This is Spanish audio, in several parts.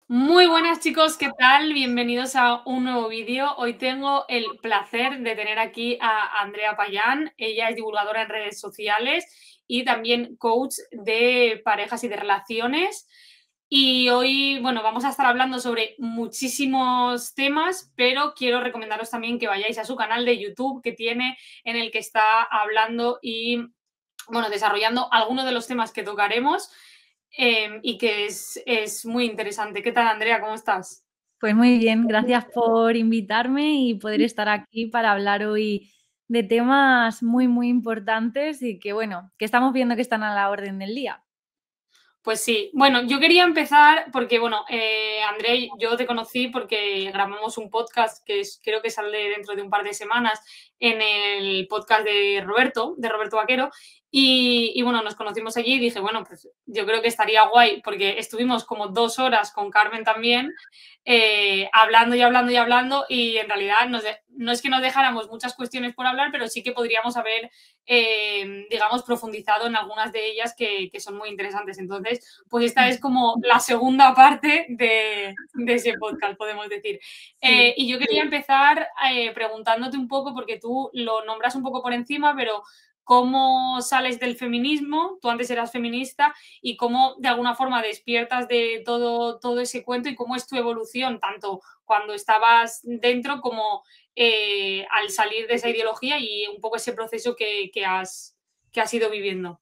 Muy buenas chicos, ¿qué tal? Bienvenidos a un nuevo vídeo. Hoy tengo el placer de tener aquí a Andrea Payán. Ella es divulgadora en redes sociales y también coach de parejas y de relaciones. Y hoy, bueno, vamos a estar hablando sobre muchísimos temas, pero quiero recomendaros también que vayáis a su canal de YouTube que tiene, en el que está hablando y, bueno, desarrollando algunos de los temas que tocaremos. Y que es muy interesante. ¿Qué tal, Andrea? ¿Cómo estás? Pues muy bien, gracias por invitarme y poder estar aquí para hablar hoy de temas muy importantes y que, bueno, que estamos viendo que están a la orden del día. Pues sí, bueno, yo quería empezar porque, bueno, Andrea, yo te conocí porque grabamos un podcast creo que sale dentro de un par de semanas en el podcast de Roberto Vaquero, y bueno, nos conocimos allí y dije, bueno, pues yo creo que estaría guay porque estuvimos como 2 horas con Carmen también, hablando y hablando y hablando, y en realidad no es que nos dejáramos muchas cuestiones por hablar, pero sí que podríamos haber digamos, profundizado en algunas de ellas que son muy interesantes. Entonces, pues esta es como la segunda parte de ese podcast, podemos decir. Sí. Y yo quería empezar preguntándote un poco, porque tú lo nombras un poco por encima, pero cómo sales del feminismo, tú antes eras feminista, y cómo de alguna forma despiertas de todo ese cuento y cómo es tu evolución, tanto cuando estabas dentro como al salir de esa ideología y un poco ese proceso que has ido viviendo.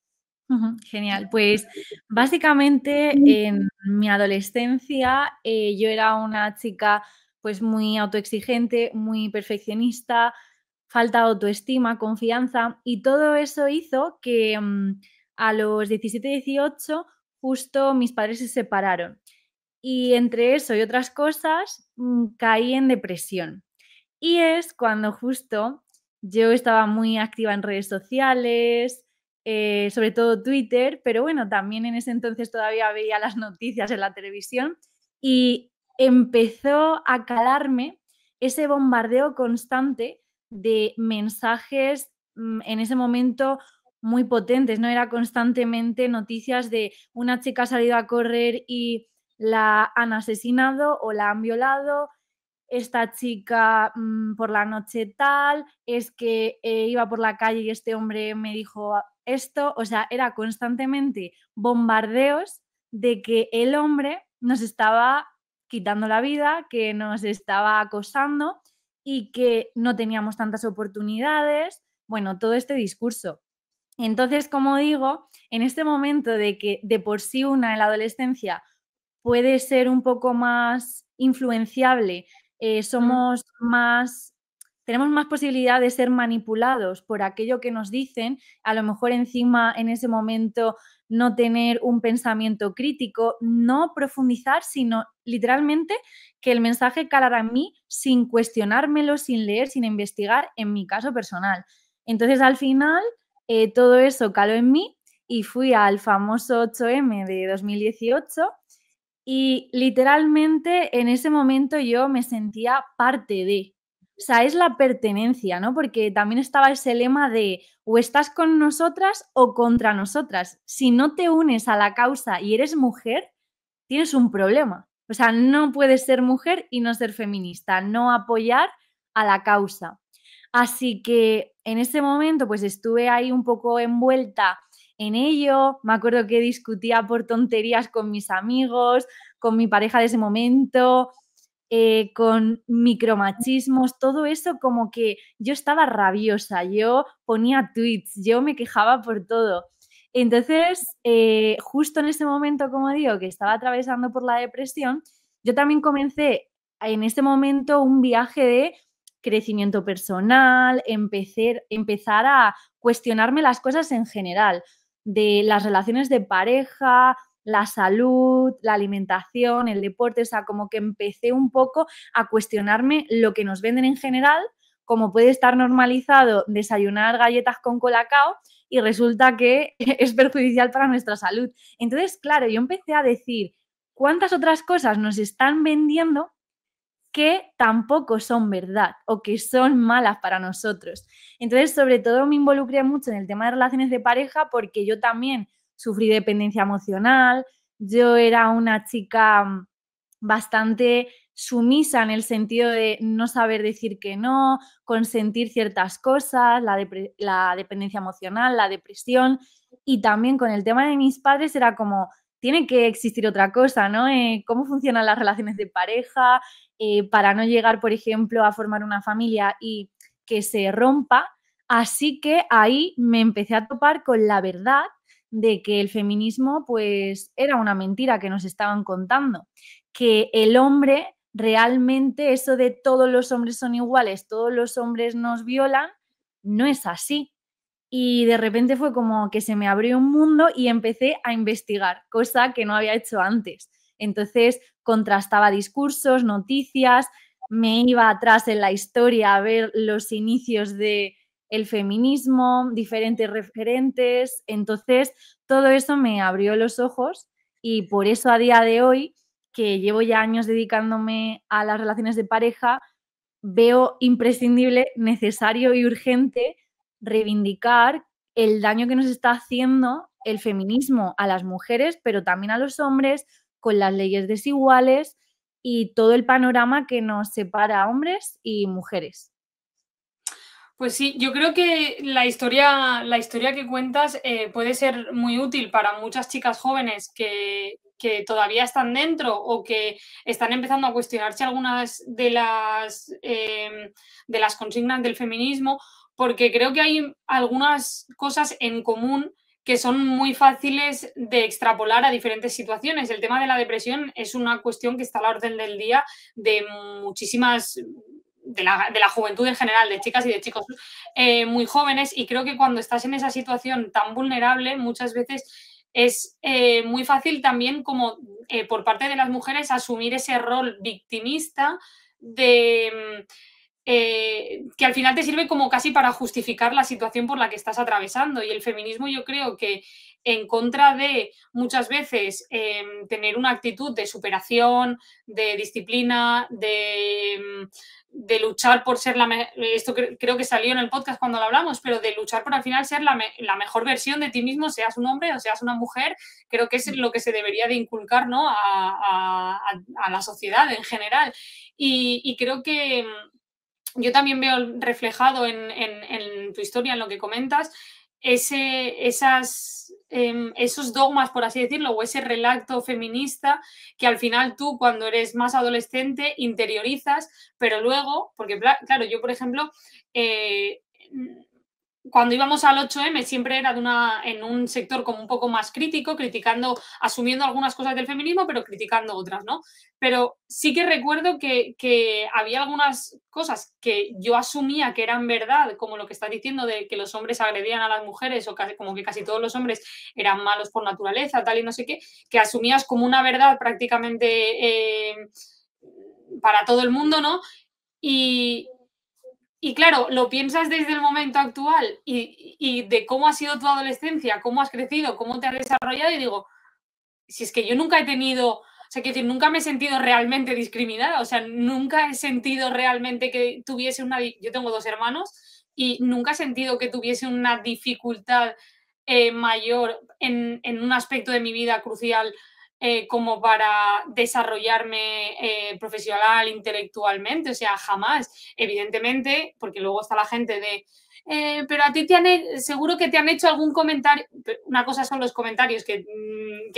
Genial, pues básicamente en mi adolescencia yo era una chica pues muy autoexigente, muy perfeccionista, falta de autoestima, confianza y todo eso hizo que a los 17, 18 justo mis padres se separaron. Y entre eso y otras cosas, caí en depresión. Y es cuando justo yo estaba muy activa en redes sociales, sobre todo Twitter, pero bueno, también en ese entonces todavía veía las noticias en la televisión y empezó a calarme ese bombardeo constante de mensajes en ese momento muy potentes, ¿no? Era constantemente noticias de una chica ha salido a correr y la han asesinado o la han violado, esta chica por la noche tal, es que iba por la calle y este hombre me dijo esto, o sea, era constantemente bombardeos de que el hombre nos estaba quitando la vida, que nos estaba acosando y que no teníamos tantas oportunidades, bueno, todo este discurso. Entonces, como digo, en este momento de que de por sí una en la adolescencia puede ser un poco más influenciable, somos más, tenemos más posibilidad de ser manipulados por aquello que nos dicen, a lo mejor encima en ese momento no tener un pensamiento crítico, no profundizar, sino literalmente que el mensaje calara en mí sin cuestionármelo, sin leer, sin investigar, en mi caso personal. Entonces, al final, todo eso caló en mí y fui al famoso 8M de 2018 y literalmente en ese momento yo me sentía parte de. O sea, es la pertenencia, ¿no? Porque también estaba ese lema de o estás con nosotras o contra nosotras. Si no te unes a la causa y eres mujer, tienes un problema. O sea, no puedes ser mujer y no ser feminista, no apoyar a la causa. Así que en ese momento pues estuve ahí un poco envuelta en ello. Me acuerdo que discutía por tonterías con mis amigos, con mi pareja de ese momento, con micromachismos, todo eso como que yo estaba rabiosa, yo ponía tweets, yo me quejaba por todo. Entonces, justo en ese momento, como digo, que estaba atravesando por la depresión, yo también comencé en ese momento un viaje de crecimiento personal, empezar a cuestionarme las cosas en general, de las relaciones de pareja, la salud, la alimentación, el deporte, o sea, como que empecé un poco a cuestionarme lo que nos venden en general, como puede estar normalizado desayunar galletas con colacao y resulta que es perjudicial para nuestra salud. Entonces, claro, yo empecé a decir cuántas otras cosas nos están vendiendo que tampoco son verdad o que son malas para nosotros. Entonces, sobre todo me involucré mucho en el tema de relaciones de pareja porque yo también sufrí dependencia emocional, yo era una chica bastante sumisa en el sentido de no saber decir que no, consentir ciertas cosas, la dependencia emocional, la depresión. Y también con el tema de mis padres era como, tiene que existir otra cosa, ¿no? ¿Cómo funcionan las relaciones de pareja? Para no llegar, por ejemplo, a formar una familia y que se rompa. Así que ahí me empecé a topar con la verdad de que el feminismo pues era una mentira que nos estaban contando, que el hombre realmente, eso de todos los hombres son iguales, todos los hombres nos violan, no es así. Y de repente fue como que se me abrió un mundo y empecé a investigar, cosa que no había hecho antes. Entonces contrastaba discursos, noticias, me iba atrás en la historia a ver los inicios de el feminismo, diferentes referentes. Entonces todo eso me abrió los ojos y por eso a día de hoy, que llevo ya años dedicándome a las relaciones de pareja, veo imprescindible, necesario y urgente reivindicar el daño que nos está haciendo el feminismo a las mujeres, pero también a los hombres, con las leyes desiguales y todo el panorama que nos separa a hombres y mujeres. Pues sí, yo creo que la historia que cuentas puede ser muy útil para muchas chicas jóvenes que todavía están dentro o que están empezando a cuestionarse algunas de las consignas del feminismo, porque creo que hay algunas cosas en común que son muy fáciles de extrapolar a diferentes situaciones. El tema de la depresión es una cuestión que está a la orden del día de muchísimas de la juventud en general, de chicas y de chicos muy jóvenes, y creo que cuando estás en esa situación tan vulnerable, muchas veces es muy fácil también como por parte de las mujeres asumir ese rol victimista de que al final te sirve como casi para justificar la situación por la que estás atravesando. Y el feminismo yo creo que en contra de muchas veces tener una actitud de superación, de disciplina, de luchar por ser esto creo que salió en el podcast cuando lo hablamos, pero de luchar por al final ser la mejor versión de ti mismo, seas un hombre o seas una mujer, creo que es lo que se debería de inculcar, ¿no? a la sociedad en general. Y creo que yo también veo reflejado en tu historia, en lo que comentas, esos dogmas, por así decirlo, o ese relato feminista que al final tú, cuando eres más adolescente, interiorizas, pero luego, porque claro, yo, por ejemplo, eh, cuando íbamos al 8M siempre era en un sector como un poco más crítico, asumiendo algunas cosas del feminismo, pero criticando otras, ¿no? Pero sí que recuerdo que había algunas cosas que yo asumía que eran verdad, como lo que estás diciendo de que los hombres agredían a las mujeres o como que casi todos los hombres eran malos por naturaleza, tal y no sé qué, que asumías como una verdad prácticamente para todo el mundo, ¿no? Y claro, lo piensas desde el momento actual y de cómo ha sido tu adolescencia, cómo has crecido, cómo te has desarrollado, y digo, si es que yo nunca he tenido, o sea, quiero decir, nunca me he sentido realmente discriminada, o sea, nunca he sentido realmente que tuviese yo tengo 2 hermanos y nunca he sentido que tuviese una dificultad mayor en un aspecto de mi vida crucial como para desarrollarme profesional, intelectualmente, o sea, jamás. Evidentemente, porque luego está la gente de pero a ti seguro que te han hecho algún comentario. Una cosa son los comentarios que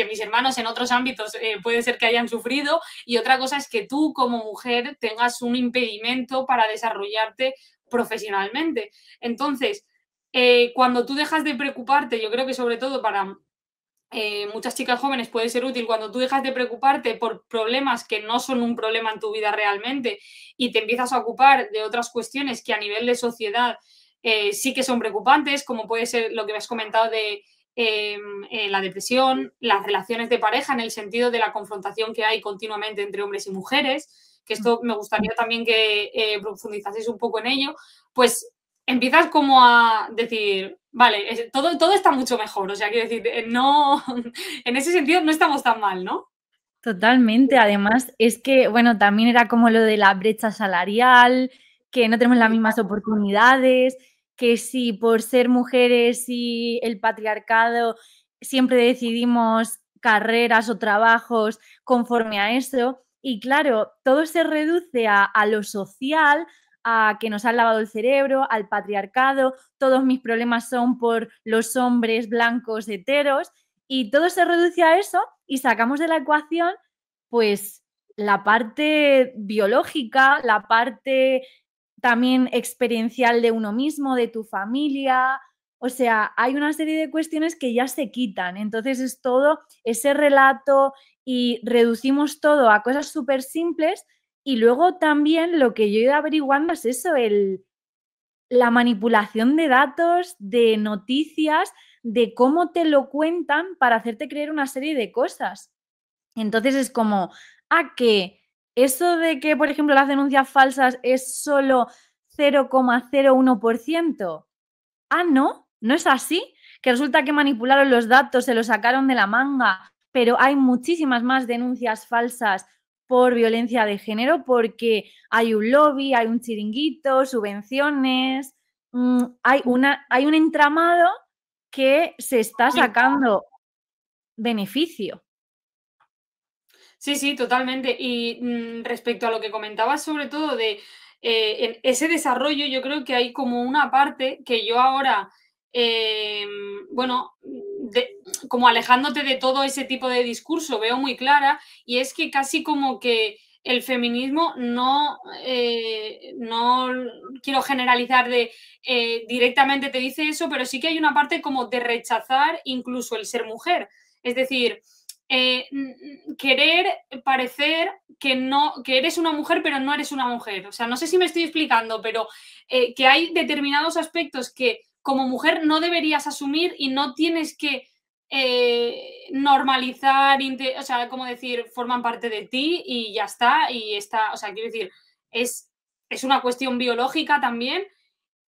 mis hermanos en otros ámbitos puede ser que hayan sufrido, y otra cosa es que tú como mujer tengas un impedimento para desarrollarte profesionalmente. Entonces, cuando tú dejas de preocuparte, yo creo que sobre todo para muchas chicas jóvenes puede ser útil cuando tú dejas de preocuparte por problemas que no son un problema en tu vida realmente y te empiezas a ocupar de otras cuestiones que a nivel de sociedad sí que son preocupantes, como puede ser lo que me has comentado de la depresión, las relaciones de pareja en el sentido de la confrontación que hay continuamente entre hombres y mujeres, que esto me gustaría también que profundizaseis un poco en ello, pues empiezas como a decir, vale, todo está mucho mejor, o sea, quiero decir, no, en ese sentido no estamos tan mal, ¿no? Totalmente, además es que, bueno, también era como lo de la brecha salarial, que no tenemos las mismas oportunidades, que si por ser mujeres y el patriarcado siempre decidimos carreras o trabajos conforme a eso, Y claro, todo se reduce a lo social, a que nos han lavado el cerebro, al patriarcado, todos mis problemas son por los hombres blancos heteros, y todo se reduce a eso y sacamos de la ecuación pues la parte biológica, la parte también experiencial de uno mismo, de tu familia. O sea, hay una serie de cuestiones que ya se quitan. Entonces es todo ese relato y reducimos todo a cosas súper simples. Y luego también lo que yo he ido averiguando es eso, la manipulación de datos, de noticias, de cómo te lo cuentan para hacerte creer una serie de cosas. Entonces es como, que eso de que, por ejemplo, las denuncias falsas es solo 0,01%. No, no es así, que resulta que manipularon los datos, se los sacaron de la manga, pero hay muchísimas más denuncias falsas por violencia de género porque hay un lobby, hay un chiringuito, subvenciones, hay un entramado que se está sacando beneficio. Sí, sí, totalmente. Y respecto a lo que comentabas, sobre todo de en ese desarrollo, yo creo que hay como una parte que yo ahora, bueno, como alejándote de todo ese tipo de discurso, veo muy clara, y es que casi como que el feminismo no quiero generalizar de directamente te dice eso, pero sí que hay una parte como de rechazar incluso el ser mujer. Es decir, querer parecer que eres una mujer, pero no eres una mujer. O sea, no sé si me estoy explicando, pero que hay determinados aspectos que como mujer no deberías asumir y no tienes que normalizar, o sea, como decir, forman parte de ti y ya está, o sea, quiero decir, es una cuestión biológica también.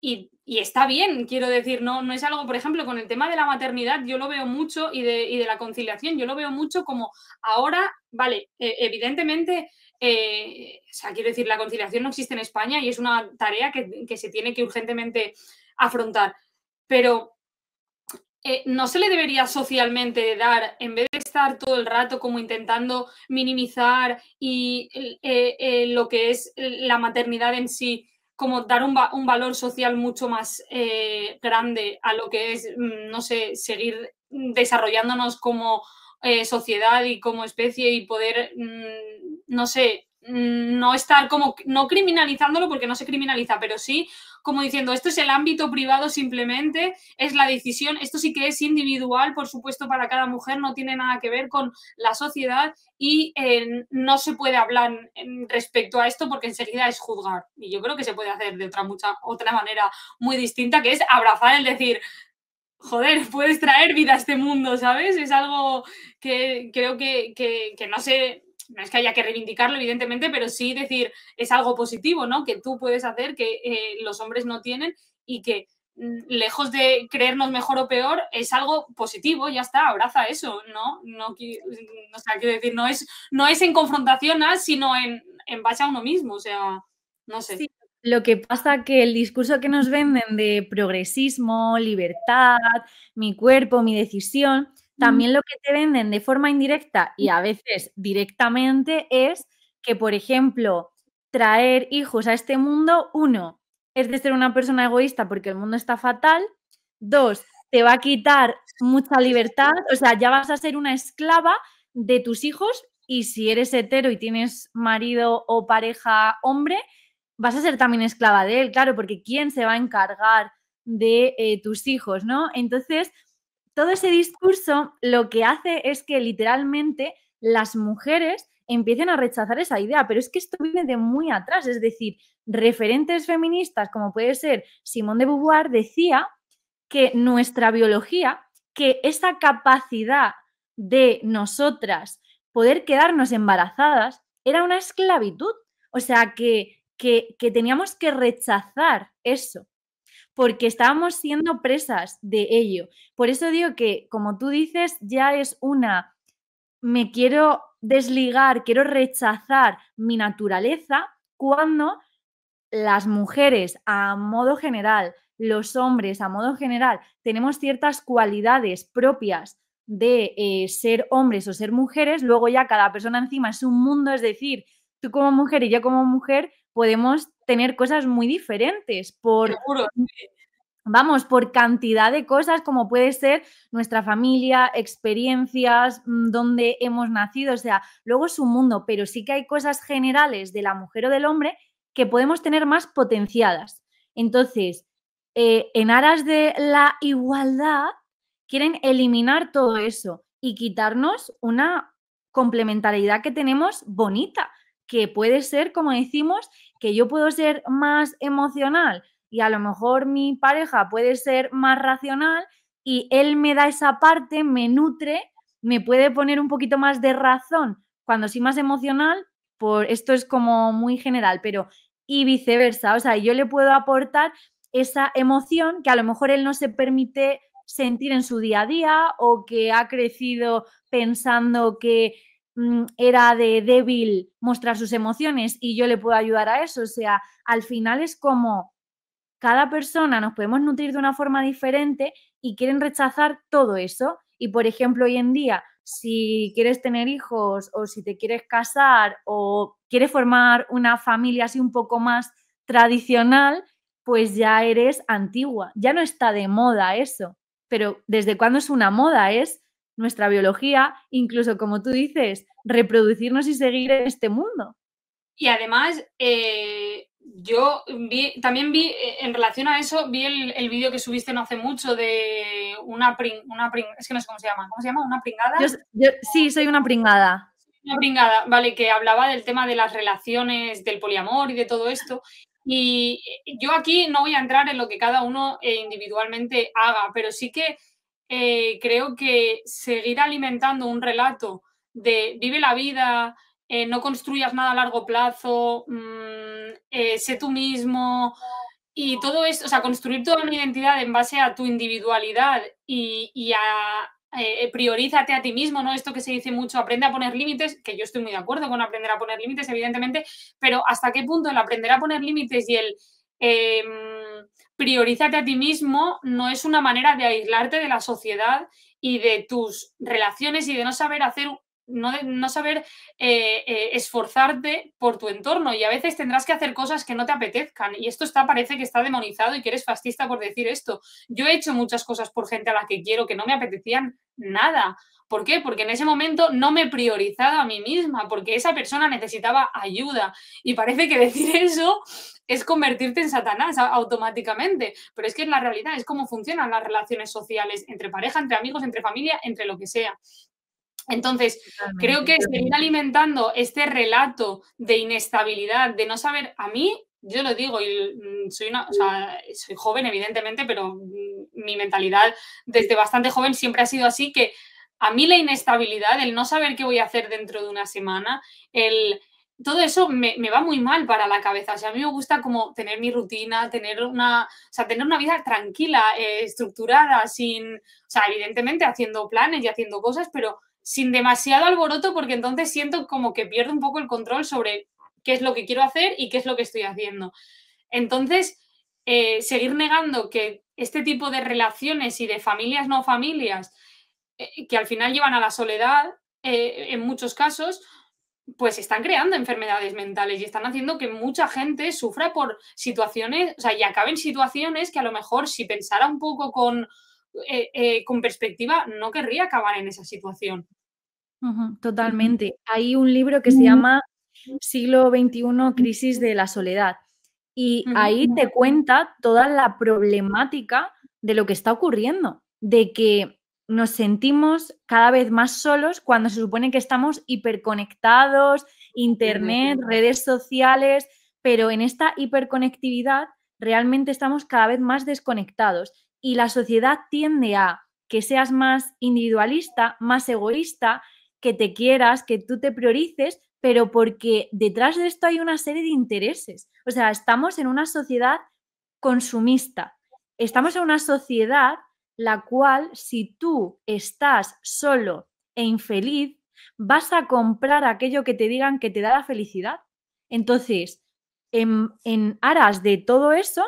Y está bien, quiero decir, no es algo, por ejemplo, con el tema de la maternidad, yo lo veo mucho y de la conciliación, yo lo veo mucho como ahora, vale, evidentemente, o sea, quiero decir, la conciliación no existe en España y es una tarea que se tiene que urgentemente afrontar, pero no se le debería socialmente dar, en vez de estar todo el rato como intentando minimizar y lo que es la maternidad en sí, como dar un valor social mucho más grande a lo que es, no sé, seguir desarrollándonos como sociedad y como especie y poder, no sé, no estar como, no criminalizándolo porque no se criminaliza, pero sí como diciendo, esto es el ámbito privado simplemente, es la decisión, esto sí que es individual, por supuesto, para cada mujer, no tiene nada que ver con la sociedad y no se puede hablar respecto a esto porque enseguida es juzgar. Y yo creo que se puede hacer de otra manera muy distinta, que es abrazar el decir, joder, puedes traer vida a este mundo, ¿sabes? Es algo que creo que no sé, no es que haya que reivindicarlo, evidentemente, pero sí decir, es algo positivo, ¿no? Que tú puedes hacer, que los hombres no tienen y que lejos de creernos mejor o peor, es algo positivo, ya está, abraza eso, ¿no? O sea, quiero decir, no es en confrontación, sino en base a uno mismo, o sea, no sé. Sí, lo que pasa que el discurso que nos venden de progresismo, libertad, mi cuerpo, mi decisión, también lo que te venden de forma indirecta y a veces directamente es que, por ejemplo, traer hijos a este mundo, uno, es de ser una persona egoísta porque el mundo está fatal, dos, te va a quitar mucha libertad, o sea, ya vas a ser una esclava de tus hijos y si eres hetero y tienes marido o pareja hombre, vas a ser también esclava de él, claro, porque ¿quién se va a encargar de tus hijos, no? Entonces, todo ese discurso lo que hace es que literalmente las mujeres empiecen a rechazar esa idea, pero es que esto viene de muy atrás, es decir, referentes feministas como puede ser Simone de Beauvoir decía que nuestra biología, que esa capacidad de nosotras poder quedarnos embarazadas era una esclavitud, o sea que teníamos que rechazar eso, porque estábamos siendo presas de ello. Por eso digo que, como tú dices, ya es me quiero desligar, quiero rechazar mi naturaleza cuando las mujeres a modo general, los hombres a modo general, tenemos ciertas cualidades propias de ser hombres o ser mujeres, luego ya cada persona encima es un mundo, es decir, tú como mujer y yo como mujer podemos tener cosas muy diferentes Seguro. vamos, por cantidad de cosas como puede ser nuestra familia, experiencias, dónde hemos nacido, o sea, luego es un mundo, pero sí que hay cosas generales de la mujer o del hombre que podemos tener más potenciadas. Entonces, en aras de la igualdad, quieren eliminar todo eso y quitarnos una complementariedad que tenemos bonita, que puede ser, como decimos, que yo puedo ser más emocional y a lo mejor mi pareja puede ser más racional y él me da esa parte, me nutre, me puede poner un poquito más de razón cuando soy más emocional, por esto es como muy general, pero y viceversa, o sea, yo le puedo aportar esa emoción que a lo mejor él no se permite sentir en su día a día o que ha crecido pensando que era de débil mostrar sus emociones y yo le puedo ayudar a eso, o sea, al final es como cada persona nos podemos nutrir de una forma diferente y quieren rechazar todo eso. Y, por ejemplo, hoy en día, si quieres tener hijos o si te quieres casar o quieres formar una familia así un poco más tradicional, pues ya eres antigua. Ya no está de moda eso. Pero ¿desde cuándo es una moda? Es nuestra biología, incluso como tú dices, reproducirnos y seguir en este mundo. Y además, yo también vi, en relación a eso, vi el vídeo que subiste no hace mucho de es que no sé cómo se llama? ¿Una pringada? Sí, soy una pringada. Una pringada, vale, que hablaba del tema de las relaciones, del poliamor y de todo esto. Y yo aquí no voy a entrar en lo que cada uno individualmente haga, pero sí que creo que seguir alimentando un relato de vive la vida, no construyas nada a largo plazo, sé tú mismo y todo esto, o sea, construir toda una identidad en base a tu individualidad y a priorízate a ti mismo, ¿no? Esto que se dice mucho, aprende a poner límites, que yo estoy muy de acuerdo con aprender a poner límites, evidentemente, pero hasta qué punto el aprender a poner límites y el priorízate a ti mismo no es una manera de aislarte de la sociedad y de tus relaciones y de no saber hacer, no saber esforzarte por tu entorno y a veces tendrás que hacer cosas que no te apetezcan y esto parece que está demonizado y que eres fascista por decir esto. Yo he hecho muchas cosas por gente a la que quiero que no me apetecían nada. ¿Por qué? Porque en ese momento no me he priorizado a mí misma, porque esa persona necesitaba ayuda. Y parece que decir eso es convertirte en Satanás automáticamente. Pero es que en la realidad es cómo funcionan las relaciones sociales entre pareja, entre amigos, entre familia, entre lo que sea. Entonces, creo que seguir alimentando este relato de inestabilidad, de no saber, a mí, yo lo digo, y soy joven, evidentemente, pero mi mentalidad desde bastante joven siempre ha sido así, que a mí la inestabilidad, el no saber qué voy a hacer dentro de una semana, todo eso me va muy mal para la cabeza. O sea, a mí me gusta como tener mi rutina, tener una vida tranquila, estructurada, evidentemente haciendo planes y haciendo cosas, pero sin demasiado alboroto, porque entonces siento como que pierdo un poco el control sobre qué es lo que quiero hacer y qué es lo que estoy haciendo. Entonces, seguir negando que este tipo de relaciones y de familias no familias, que al final llevan a la soledad, en muchos casos, pues están creando enfermedades mentales y están haciendo que mucha gente sufra por situaciones, o sea, y acaben situaciones que a lo mejor si pensara un poco con perspectiva, no querría acabar en esa situación. Totalmente. Hay un libro que se llama Siglo XXI, Crisis de la Soledad. Y ahí te cuenta toda la problemática de lo que está ocurriendo, de que nos sentimos cada vez más solos cuando se supone que estamos hiperconectados, internet, redes sociales, pero en esta hiperconectividad realmente estamos cada vez más desconectados y la sociedad tiende a que seas más individualista, más egoísta, que te quieras, que tú te priorices, pero porque detrás de esto hay una serie de intereses. O sea, estamos en una sociedad consumista. Estamos en una sociedad la cual, si tú estás solo e infeliz, vas a comprar aquello que te digan que te da la felicidad. Entonces, en aras de todo eso,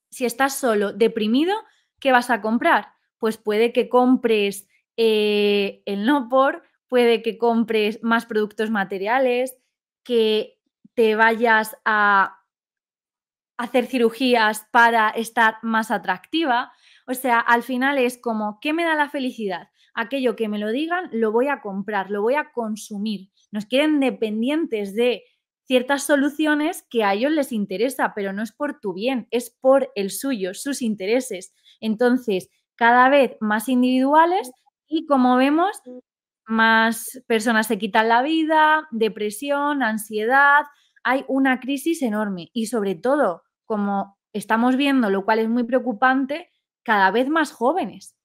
si estás solo, deprimido, ¿qué vas a comprar? Pues puede que compres el no por, puede que compres más productos materiales, que te vayas a hacer cirugías para estar más atractiva. O sea, al final es como, ¿qué me da la felicidad? Aquello que me lo digan, lo voy a comprar, lo voy a consumir. Nos quieren dependientes de ciertas soluciones que a ellos les interesa, pero no es por tu bien, es por el suyo, sus intereses. Entonces, cada vez más individuales y, como vemos, más personas se quitan la vida, depresión, ansiedad, hay una crisis enorme y, sobre todo, como estamos viendo, lo cual es muy preocupante, cada vez más jóvenes.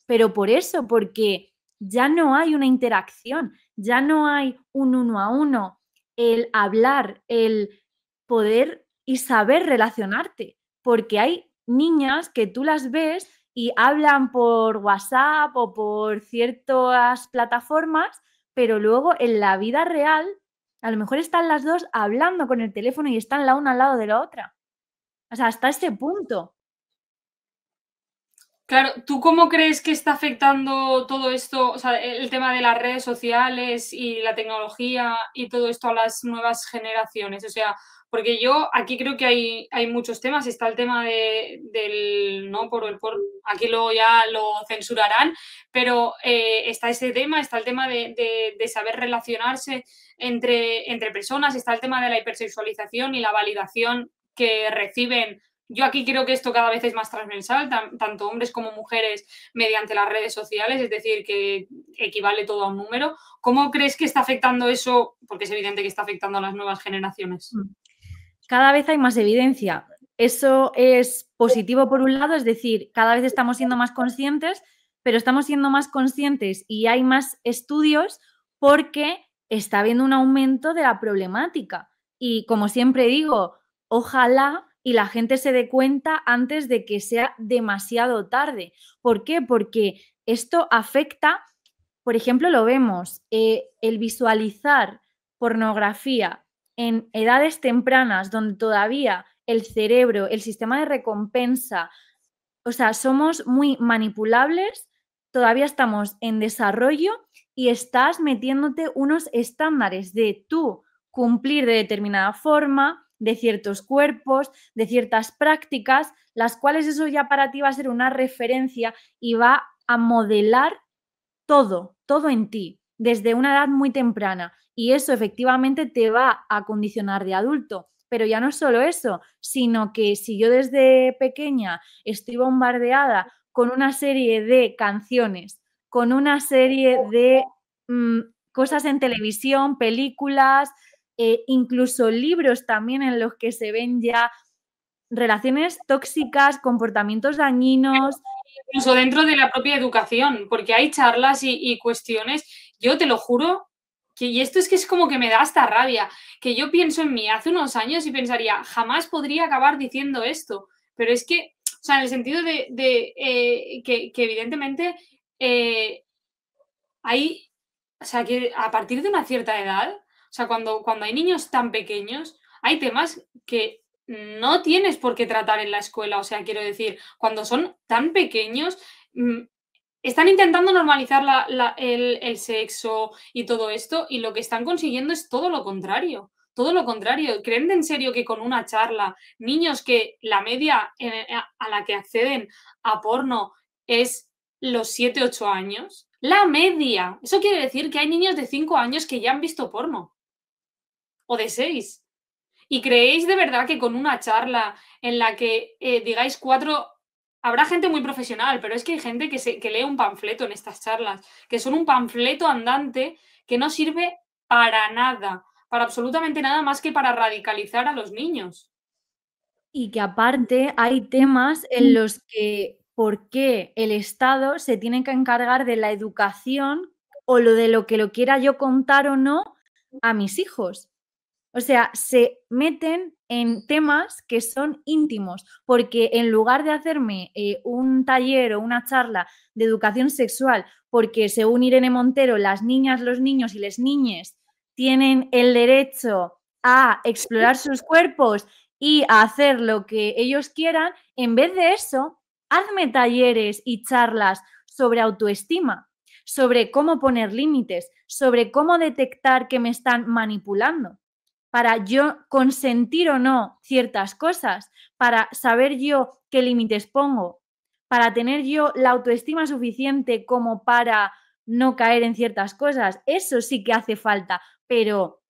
Pero por eso, porque ya no hay una interacción, ya no hay un uno a uno, el hablar, el poder y saber relacionarte, porque hay niñas que tú las ves y hablan por WhatsApp o por ciertas plataformas, pero luego en la vida real a lo mejor están las dos hablando con el teléfono y están la una al lado de la otra. O sea, hasta ese punto. Claro, ¿tú cómo crees que está afectando todo esto, o sea, el tema de las redes sociales y la tecnología y todo esto a las nuevas generaciones? O sea, porque yo aquí creo que hay muchos temas. Está el tema del no por aquí luego ya lo censurarán, pero está ese tema, está el tema de saber relacionarse entre personas, está el tema de la hipersexualización y la validación que reciben. Yo aquí creo que esto cada vez es más transversal, tanto hombres como mujeres, mediante las redes sociales, es decir, que equivale todo a un número. ¿Cómo crees que está afectando eso? Porque es evidente que está afectando a las nuevas generaciones. Cada vez hay más evidencia. Eso es positivo por un lado, es decir, cada vez estamos siendo más conscientes, pero estamos siendo más conscientes y hay más estudios porque está habiendo un aumento de la problemática. Y como siempre digo, ojalá y la gente se dé cuenta antes de que sea demasiado tarde. ¿Por qué? Porque esto afecta, por ejemplo, lo vemos, el visualizar pornografía en edades tempranas donde todavía el cerebro, el sistema de recompensa, o sea, somos muy manipulables, todavía estamos en desarrollo y estás metiéndote unos estándares de tú cumplir de determinada forma, de ciertos cuerpos, de ciertas prácticas, las cuales eso ya para ti va a ser una referencia y va a modelar todo en ti, desde una edad muy temprana. Y eso efectivamente te va a condicionar de adulto. Pero ya no solo eso, sino que si yo desde pequeña estoy bombardeada con una serie de canciones, con una serie de cosas en televisión, películas, incluso libros también en los que se ven ya relaciones tóxicas, comportamientos dañinos. Incluso dentro de la propia educación, porque hay charlas y cuestiones, yo te lo juro, y esto es que es como que me da hasta rabia, que yo pienso en mí hace unos años y pensaría, jamás podría acabar diciendo esto, pero es que, o sea, en el sentido que evidentemente hay, o sea, que a partir de una cierta edad, o sea, cuando hay niños tan pequeños, hay temas que no tienes por qué tratar en la escuela. O sea, quiero decir, cuando son tan pequeños, están intentando normalizar el sexo y todo esto, y lo que están consiguiendo es todo lo contrario. Todo lo contrario. ¿Creen en serio que con una charla, niños que la media a la que acceden a porno es los 7, 8 años? La media. Eso quiere decir que hay niños de 5 años que ya han visto porno. O de 6. ¿Y creéis de verdad que con una charla en la que digáis 4... Habrá gente muy profesional, pero es que hay gente que lee un panfleto en estas charlas, que son un panfleto andante que no sirve para nada, para absolutamente nada más que para radicalizar a los niños. Y que aparte hay temas en los que por qué el Estado se tiene que encargar de la educación o de lo que lo quiera yo contar o no a mis hijos. O sea, se meten en temas que son íntimos, porque en lugar de hacerme un taller o una charla de educación sexual, porque según Irene Montero, las niñas, los niños y las niñas tienen el derecho a explorar sus cuerpos y a hacer lo que ellos quieran, en vez de eso, hazme talleres y charlas sobre autoestima, sobre cómo poner límites, sobre cómo detectar que me están manipulando, para yo consentir o no ciertas cosas, para saber yo qué límites pongo, para tener yo la autoestima suficiente como para no caer en ciertas cosas. Eso sí que hace falta, pero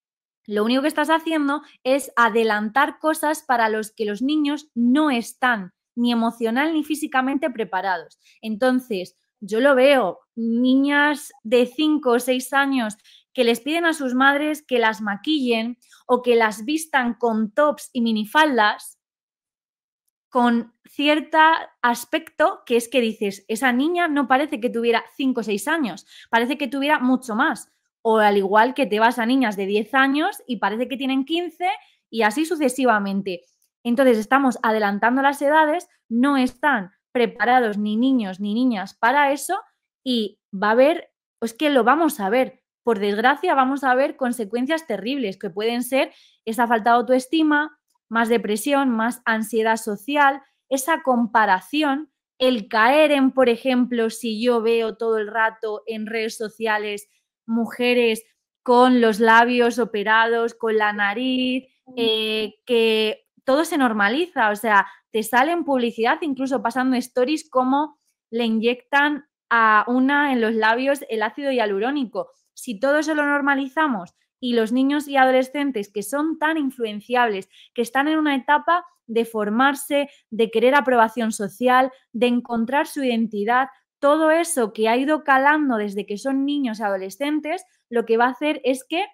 lo único que estás haciendo es adelantar cosas para los que los niños no están ni emocional ni físicamente preparados. Entonces, yo lo veo, niñas de 5 o 6 años que les piden a sus madres que las maquillen o que las vistan con tops y minifaldas con cierto aspecto que es que dices, esa niña no parece que tuviera 5 o 6 años, parece que tuviera mucho más. O al igual que te vas a niñas de 10 años y parece que tienen 15 y así sucesivamente. Entonces estamos adelantando las edades, no están preparados ni niños ni niñas para eso y va a haber, es que lo vamos a ver, por desgracia vamos a ver consecuencias terribles que pueden ser esa falta de autoestima, más depresión, más ansiedad social, esa comparación, el caer en, por ejemplo, si yo veo todo el rato en redes sociales mujeres con los labios operados, con la nariz, que todo se normaliza, o sea, te sale en publicidad, incluso pasando stories, como le inyectan a una en los labios el ácido hialurónico. Si todo eso lo normalizamos y los niños y adolescentes que son tan influenciables, que están en una etapa de formarse, de querer aprobación social, de encontrar su identidad, todo eso que ha ido calando desde que son niños y adolescentes, lo que va a hacer es que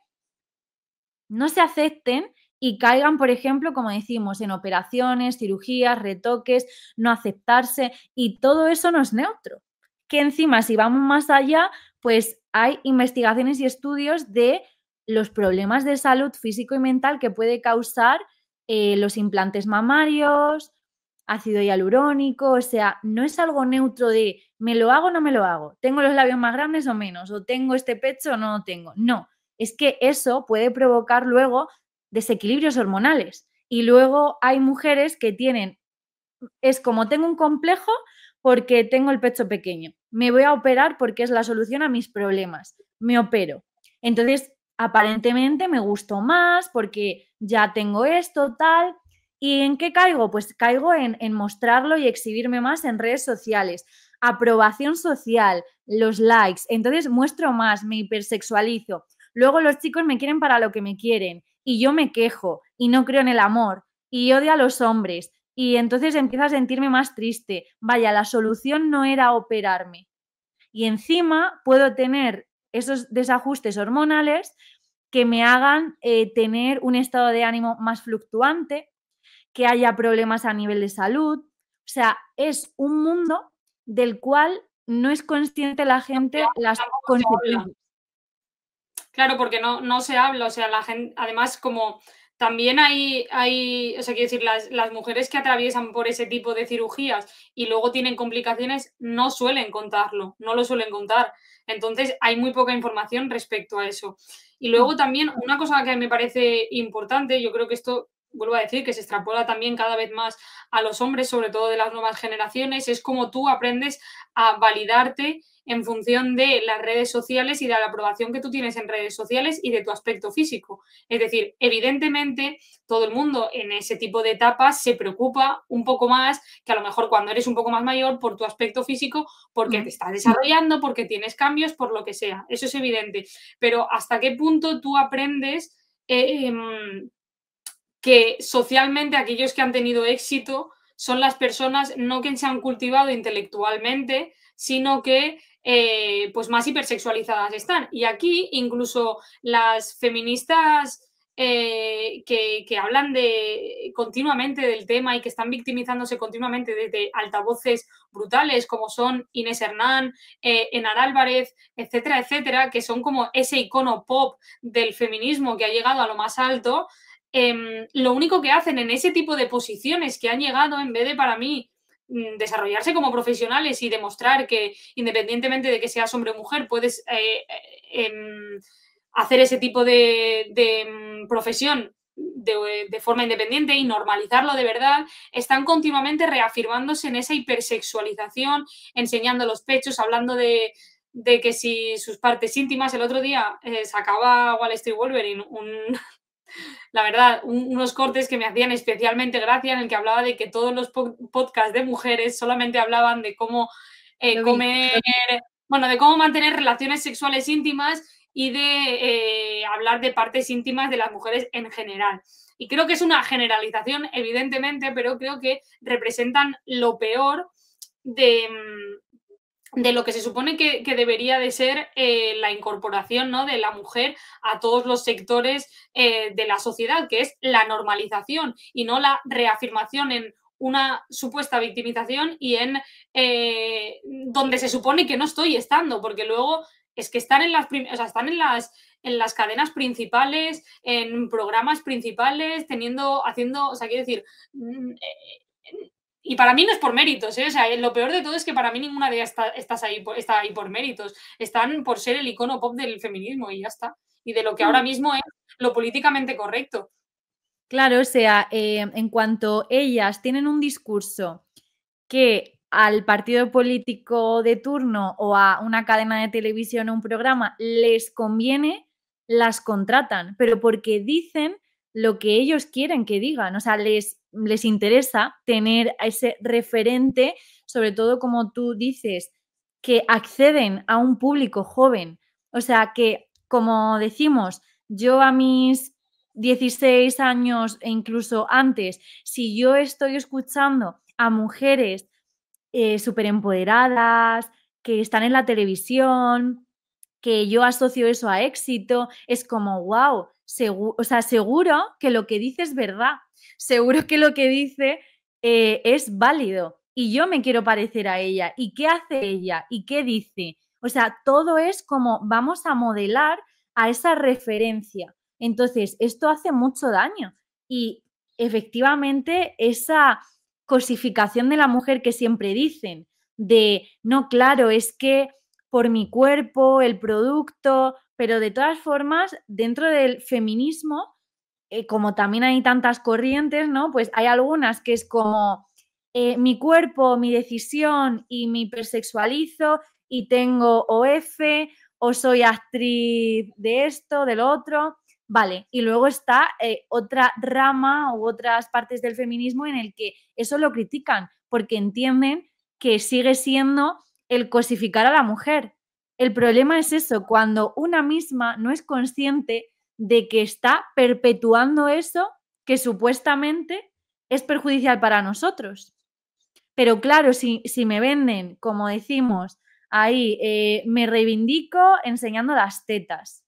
no se acepten y caigan, por ejemplo, como decimos, en operaciones, cirugías, retoques, no aceptarse, y todo eso no es neutro. Que encima, si vamos más allá, pues hay investigaciones y estudios de los problemas de salud físico y mental que puede causar los implantes mamarios, ácido hialurónico, o sea, no es algo neutro de me lo hago o no me lo hago, tengo los labios más grandes o menos, o tengo este pecho o no lo tengo. No, es que eso puede provocar luego desequilibrios hormonales. Y luego hay mujeres que tienen, es como tengo un complejo porque tengo el pecho pequeño, me voy a operar porque es la solución a mis problemas, me opero. Entonces, aparentemente me gustó más porque ya tengo esto, tal. ¿Y en qué caigo? Pues caigo en mostrarlo y exhibirme más en redes sociales. Aprobación social, los likes. Entonces muestro más, me hipersexualizo. Luego los chicos me quieren para lo que me quieren y yo me quejo y no creo en el amor y odio a los hombres y entonces empiezo a sentirme más triste. Vaya, la solución no era operarme. Y encima puedo tener esos desajustes hormonales que me hagan tener un estado de ánimo más fluctuante, que haya problemas a nivel de salud. O sea, es un mundo del cual no es consciente la gente las consecuencias. Claro, porque no se habla, o sea, la gente, además, como también hay, o sea, quiero decir, las mujeres que atraviesan por ese tipo de cirugías y luego tienen complicaciones, no suelen contarlo, no lo suelen contar. Entonces, hay muy poca información respecto a eso. Y luego también, una cosa que me parece importante, yo creo que esto, vuelvo a decir, que se extrapola también cada vez más a los hombres, sobre todo de las nuevas generaciones, es cómo tú aprendes a validarte en función de las redes sociales y de la aprobación que tú tienes en redes sociales y de tu aspecto físico. Es decir, evidentemente todo el mundo en ese tipo de etapas se preocupa un poco más que a lo mejor cuando eres un poco más mayor por tu aspecto físico, porque te estás desarrollando, porque tienes cambios, por lo que sea. Eso es evidente. Pero ¿hasta qué punto tú aprendes que socialmente aquellos que han tenido éxito son las personas no que se han cultivado intelectualmente, sino que pues más hipersexualizadas están? Y aquí incluso las feministas que hablan continuamente del tema y que están victimizándose continuamente desde altavoces brutales como son Inés Hernán, Enar Álvarez, etcétera, etcétera, que son como ese icono pop del feminismo que ha llegado a lo más alto. Lo único que hacen en ese tipo de posiciones que han llegado, en vez de, para mí, desarrollarse como profesionales y demostrar que independientemente de que seas hombre o mujer, puedes hacer ese tipo de profesión de forma independiente y normalizarlo de verdad, están continuamente reafirmándose en esa hipersexualización, enseñando los pechos, hablando de de que si sus partes íntimas, el otro día sacaba Wall Street Wolverine la verdad, unos cortes que me hacían especialmente gracia, en el que hablaba de que todos los podcasts de mujeres solamente hablaban de cómo comer, bueno, de cómo mantener relaciones sexuales íntimas y de hablar de partes íntimas de las mujeres en general. Y creo que es una generalización, evidentemente, pero creo que representan lo peor de lo que se supone que debería de ser la incorporación, ¿no?, de la mujer a todos los sectores de la sociedad, que es la normalización y no la reafirmación en una supuesta victimización y en donde se supone que no estoy estando, porque luego es que están están en las cadenas principales, en programas principales, haciendo, o sea, quiero decir, y para mí no es por méritos, ¿eh? O sea, lo peor de todo es que para mí ninguna de ellas está ahí por méritos. Están por ser el icono pop del feminismo y ya está. Y de lo que ahora mismo es lo políticamente correcto. Claro, o sea, en cuanto ellas tienen un discurso que al partido político de turno o a una cadena de televisión o un programa les conviene, las contratan, pero porque dicen lo que ellos quieren que digan, o sea, les interesa tener a ese referente, sobre todo como tú dices, que acceden a un público joven, o sea, que como decimos, yo a mis 16 años e incluso antes, si yo estoy escuchando a mujeres súper empoderadas, que están en la televisión, que yo asocio eso a éxito, es como, wow, o sea, seguro que lo que dice es verdad, seguro que lo que dice es válido y yo me quiero parecer a ella. ¿Y qué hace ella? ¿Y qué dice? O sea, todo es como vamos a modelar a esa referencia. Entonces, esto hace mucho daño y efectivamente esa cosificación de la mujer que siempre dicen, de, no, claro, es que por mi cuerpo, el producto, pero de todas formas, dentro del feminismo, como también hay tantas corrientes, ¿no? Pues hay algunas que es como mi cuerpo, mi decisión y me hipersexualizo y tengo OF o soy actriz de esto, del otro. Vale, y luego está otra rama u otras partes del feminismo en el que eso lo critican porque entienden que sigue siendo el cosificar a la mujer. El problema es eso, cuando una misma no es consciente de que está perpetuando eso que supuestamente es perjudicial para nosotros. Pero claro, si me venden, como decimos, ahí me reivindico enseñando las tetas.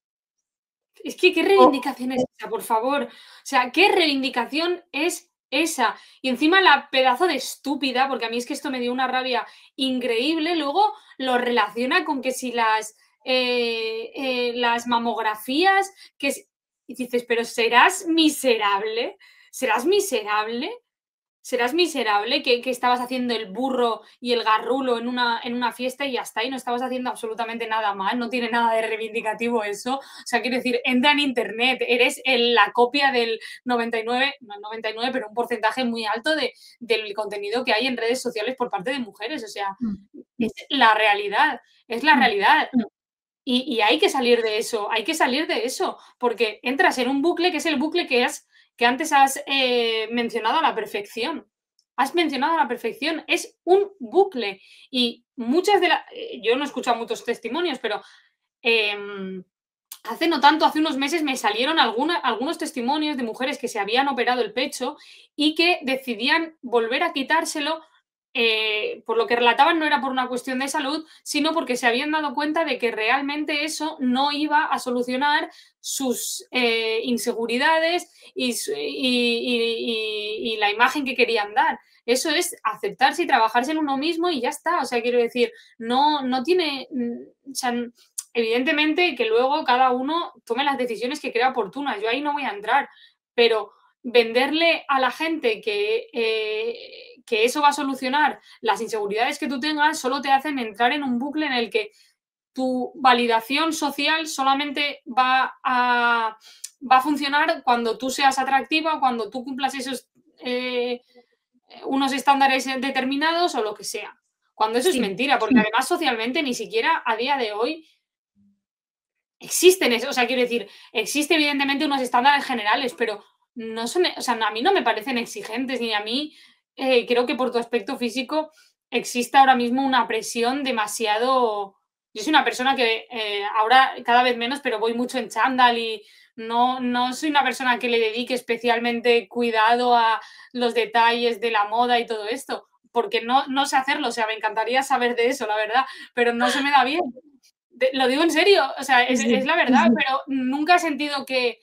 Es que, ¿qué reivindicación es esa, por favor? O sea, ¿qué reivindicación es esa? Y encima la pedazo de estúpida, porque a mí es que esto me dio una rabia increíble, luego lo relaciona con que si las mamografías, y dices, pero ¿serás miserable? ¿Serás miserable? ¿Serás miserable que estabas haciendo el burro y el garrulo en una fiesta y ya está, y no estabas haciendo absolutamente nada mal? No tiene nada de reivindicativo eso. O sea, quiero decir, entra en internet, eres la copia del 99, no el 99, pero un porcentaje muy alto del contenido que hay en redes sociales por parte de mujeres. O sea, es la realidad, es la realidad. Y hay que salir de eso, porque entras en un bucle que es el bucle que antes has mencionado a la perfección. Has mencionado a la perfección. Es un bucle. Y muchas de las... yo no he escuchado muchos testimonios, pero hace no tanto, hace unos meses me salieron algunos testimonios de mujeres que se habían operado el pecho y que decidían volver a quitárselo. Por lo que relataban, no era por una cuestión de salud, sino porque se habían dado cuenta de que realmente eso no iba a solucionar sus inseguridades y la imagen que querían dar. Eso es aceptarse y trabajarse en uno mismo y ya está. O sea, quiero decir, no tiene... O sea, evidentemente que luego cada uno tome las decisiones que crea oportunas. Yo ahí no voy a entrar, pero venderle a la gente que eso va a solucionar las inseguridades que tú tengas solo te hacen entrar en un bucle en el que tu validación social solamente va a funcionar cuando tú seas atractiva, cuando tú cumplas esos unos estándares determinados o lo que sea. cuando eso es mentira, porque además socialmente ni siquiera a día de hoy existen, o sea, quiero decir, existe evidentemente unos estándares generales, pero no son, o sea, a mí no me parecen exigentes, ni a mí creo que por tu aspecto físico existe ahora mismo una presión demasiado... Yo soy una persona que ahora cada vez menos, pero voy mucho en chándal y no soy una persona que le dedique especialmente cuidado a los detalles de la moda y todo esto, porque no sé hacerlo, o sea, me encantaría saber de eso, la verdad, pero no se me da bien. Lo digo en serio, o sea, es la verdad, pero nunca he sentido que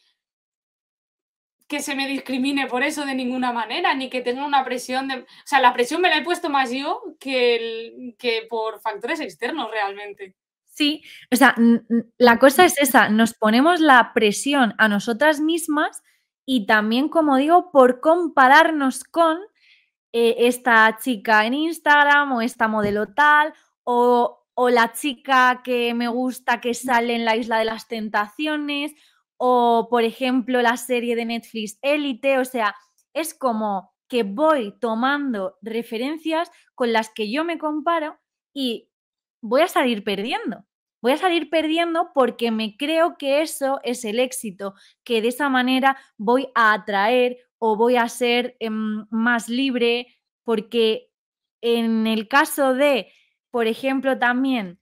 se me discrimine por eso de ninguna manera, ni que tenga una presión de... O sea, la presión me la he puesto más yo que por factores externos realmente. Sí, o sea, la cosa es esa, nos ponemos la presión a nosotras mismas y también, como digo, por compararnos con esta chica en Instagram o esta modelo tal o la chica que me gusta que sale en la Isla de las Tentaciones o, por ejemplo, la serie de Netflix Élite. O sea, es como que voy tomando referencias con las que yo me comparo y voy a salir perdiendo. Voy a salir perdiendo porque me creo que eso es el éxito, que de esa manera voy a atraer o voy a ser más libre, porque en el caso de, por ejemplo, también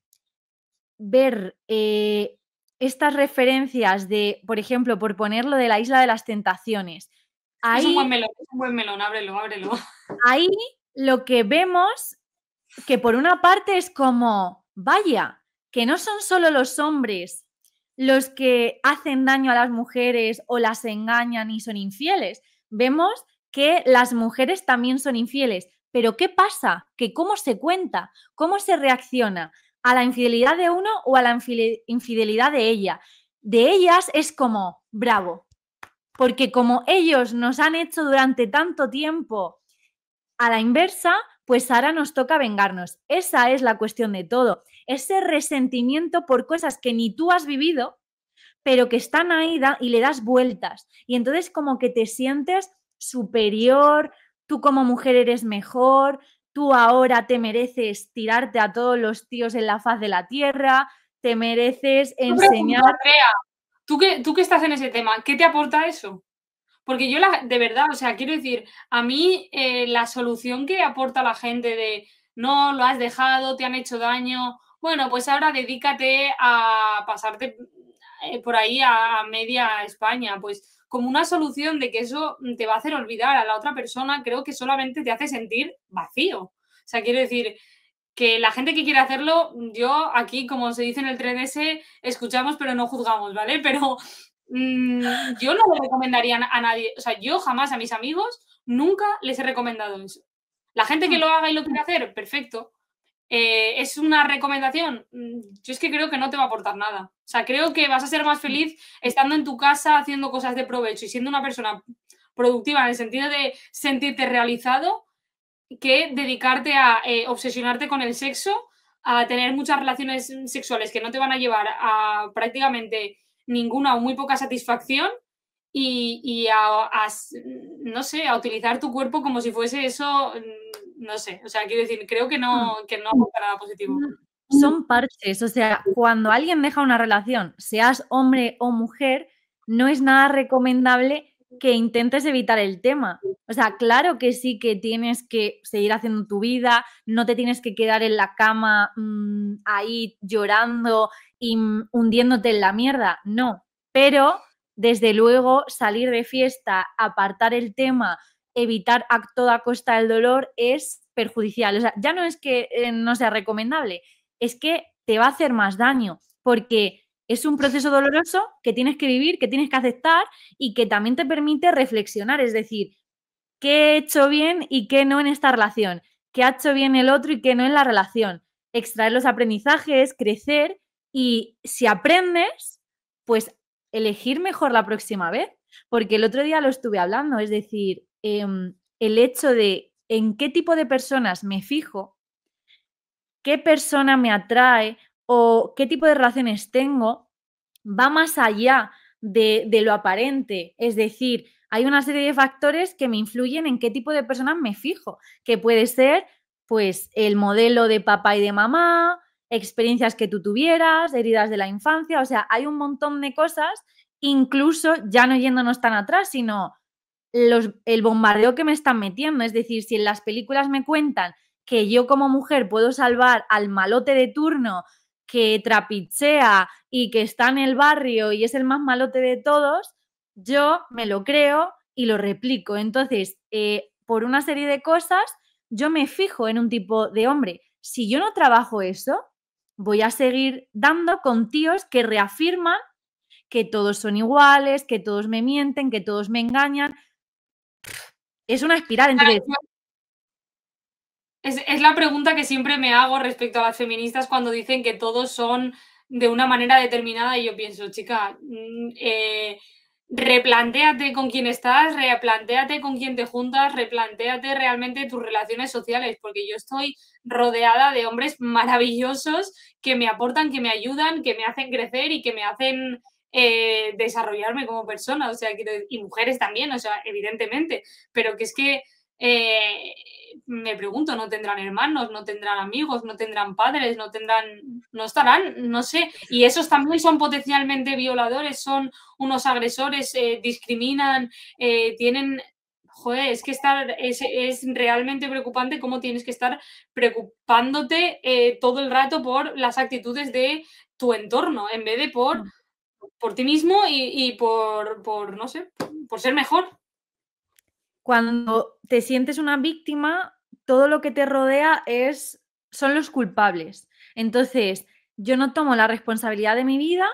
ver estas referencias de, por ejemplo, por ponerlo de la Isla de las Tentaciones, es un buen melón, ábrelo. Ahí lo que vemos que por una parte es como, vaya, que no son solo los hombres los que hacen daño a las mujeres o las engañan y son infieles. Vemos que las mujeres también son infieles. Pero ¿qué pasa? ¿Que cómo se cuenta? ¿Cómo se reacciona? ¿A la infidelidad de uno o a la infidelidad de ella? De ellas es como, bravo. Porque como ellos nos han hecho durante tanto tiempo a la inversa, pues ahora nos toca vengarnos. Esa es la cuestión de todo. Ese resentimiento por cosas que ni tú has vivido, pero que están ahí y le das vueltas. Y entonces como que te sientes superior, tú como mujer eres mejor, tú ahora te mereces tirarte a todos los tíos en la faz de la tierra, te mereces enseñar... Andrea, tú que estás en ese tema, ¿qué te aporta eso? Porque yo, de verdad, o sea, quiero decir, a mí la solución que aporta la gente de no, lo has dejado, te han hecho daño, bueno, pues ahora dedícate a pasarte por ahí a media España, pues como una solución de que eso te va a hacer olvidar a la otra persona, creo que solamente te hace sentir vacío. O sea, quiero decir que la gente que quiere hacerlo, yo aquí, como se dice en el 3DS, escuchamos pero no juzgamos, ¿vale? Pero yo no le recomendaría a nadie, o sea, yo jamás a mis amigos nunca les he recomendado eso. La gente que lo haga y lo quiere hacer, perfecto. ¿Es una recomendación? Yo es que creo que no te va a aportar nada. O sea, creo que vas a ser más feliz estando en tu casa haciendo cosas de provecho y siendo una persona productiva en el sentido de sentirte realizado que dedicarte a obsesionarte con el sexo, a tener muchas relaciones sexuales que no te van a llevar a prácticamente ninguna o muy poca satisfacción y no sé, a utilizar tu cuerpo como si fuese eso, no sé, o sea, quiero decir, creo que no aporta nada positivo. Son parches, o sea, cuando alguien deja una relación, seas hombre o mujer, no es nada recomendable que intentes evitar el tema. O sea, claro que sí que tienes que seguir haciendo tu vida, no te tienes que quedar en la cama ahí llorando y hundiéndote en la mierda, no. Pero, desde luego, salir de fiesta, apartar el tema, evitar a toda costa el dolor es perjudicial. O sea, ya no es que no sea recomendable, es que te va a hacer más daño, porque es un proceso doloroso que tienes que vivir, que tienes que aceptar y que también te permite reflexionar, es decir, qué he hecho bien y qué no en esta relación, qué ha hecho bien el otro y qué no en la relación, extraer los aprendizajes, crecer y si aprendes, pues elegir mejor la próxima vez, porque el otro día lo estuve hablando, es decir, el hecho de en qué tipo de personas me fijo, qué persona me atrae o qué tipo de relaciones tengo, va más allá de lo aparente. Es decir, hay una serie de factores que me influyen en qué tipo de personas me fijo, que puede ser pues el modelo de papá y de mamá, experiencias que tú tuvieras, heridas de la infancia, o sea, hay un montón de cosas, incluso ya no yéndonos tan atrás, sino el bombardeo que me están metiendo. Es decir, si en las películas me cuentan que yo como mujer puedo salvar al malote de turno que trapichea y que está en el barrio y es el más malote de todos, yo me lo creo y lo replico. Entonces, por una serie de cosas, yo me fijo en un tipo de hombre. Si yo no trabajo eso, voy a seguir dando con tíos que reafirman que todos son iguales, que todos me mienten, que todos me engañan. Es una espiral. Entonces, es la pregunta que siempre me hago respecto a las feministas cuando dicen que todos son de una manera determinada y yo pienso, chica, replantéate con quién estás, replantéate con quién te juntas, replantéate realmente tus relaciones sociales, porque yo estoy rodeada de hombres maravillosos que me aportan, que me ayudan, que me hacen crecer y que me hacen desarrollarme como persona, o sea, y mujeres también, o sea, evidentemente, pero que es que me pregunto, ¿no tendrán hermanos, no tendrán amigos, no tendrán padres, no estarán, no sé? Y esos también son potencialmente violadores, son unos agresores, discriminan, tienen... Joder, es que es realmente preocupante cómo tienes que estar preocupándote todo el rato por las actitudes de tu entorno, en vez de por ti mismo y por, no sé, por ser mejor. Cuando te sientes una víctima, todo lo que te rodea son los culpables. Entonces, yo no tomo la responsabilidad de mi vida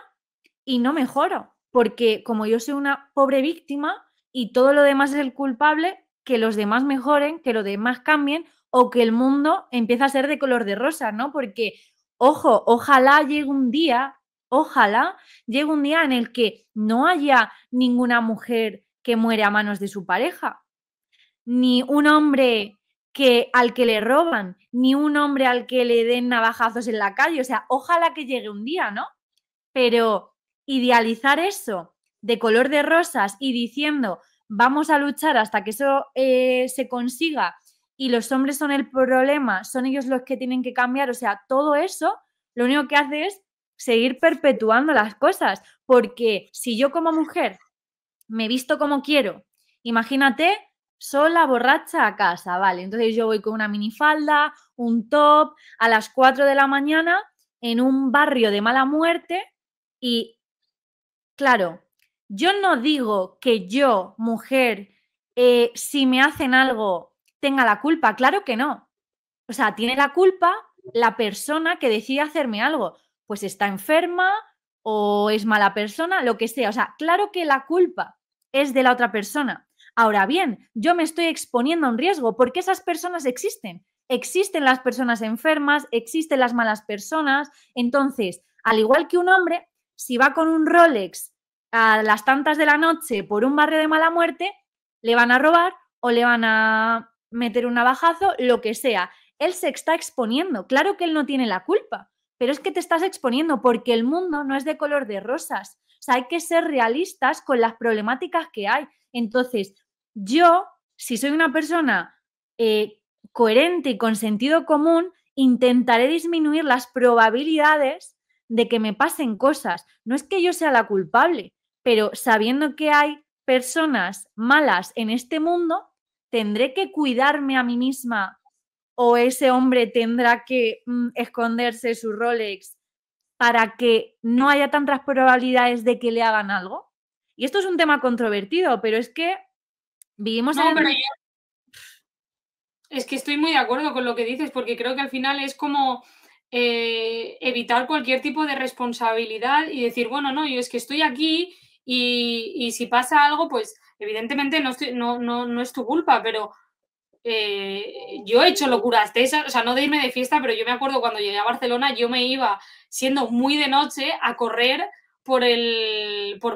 y no mejoro, porque como yo soy una pobre víctima y todo lo demás es el culpable, que los demás mejoren, que los demás cambien o que el mundo empiece a ser de color de rosa, ¿no? Porque, ojo, ojalá llegue un día en el que no haya ninguna mujer que muere a manos de su pareja, ni un hombre al que le roban, ni un hombre al que le den navajazos en la calle. O sea, ojalá que llegue un día, ¿no? Pero idealizar eso de color de rosas y diciendo vamos a luchar hasta que eso se consiga y los hombres son el problema, son ellos los que tienen que cambiar, o sea, todo eso lo único que hace es seguir perpetuando las cosas, porque si yo como mujer me visto como quiero, imagínate sola, borracha a casa, vale, entonces yo voy con una minifalda, un top, a las 4 de la mañana en un barrio de mala muerte y, claro, yo no digo que yo, mujer, si me hacen algo, tenga la culpa, claro que no. O sea, tiene la culpa la persona que decide hacerme algo, pues está enferma o es mala persona, lo que sea. O sea, claro que la culpa es de la otra persona. Ahora bien, yo me estoy exponiendo a un riesgo porque esas personas existen. Existen las personas enfermas, existen las malas personas. Entonces, al igual que un hombre, si va con un Rolex a las tantas de la noche por un barrio de mala muerte, le van a robar o le van a meter un navajazo, lo que sea. Él se está exponiendo. Claro que él no tiene la culpa, pero es que te estás exponiendo porque el mundo no es de color de rosas. O sea, hay que ser realistas con las problemáticas que hay. Entonces, yo, si soy una persona coherente y con sentido común, intentaré disminuir las probabilidades de que me pasen cosas. No es que yo sea la culpable, pero sabiendo que hay personas malas en este mundo, tendré que cuidarme a mí misma o ese hombre tendrá que esconderse su Rolex para que no haya tantas probabilidades de que le hagan algo. Y esto es un tema controvertido, pero es que vivimos No, pero es que estoy muy de acuerdo con lo que dices, porque creo que al final es como evitar cualquier tipo de responsabilidad y decir, bueno, no, yo es que estoy aquí y si pasa algo, pues evidentemente no es tu culpa, pero yo he hecho locuras de esas, o sea, no de irme de fiesta, pero yo me acuerdo cuando llegué a Barcelona, yo me iba siendo muy de noche a correr por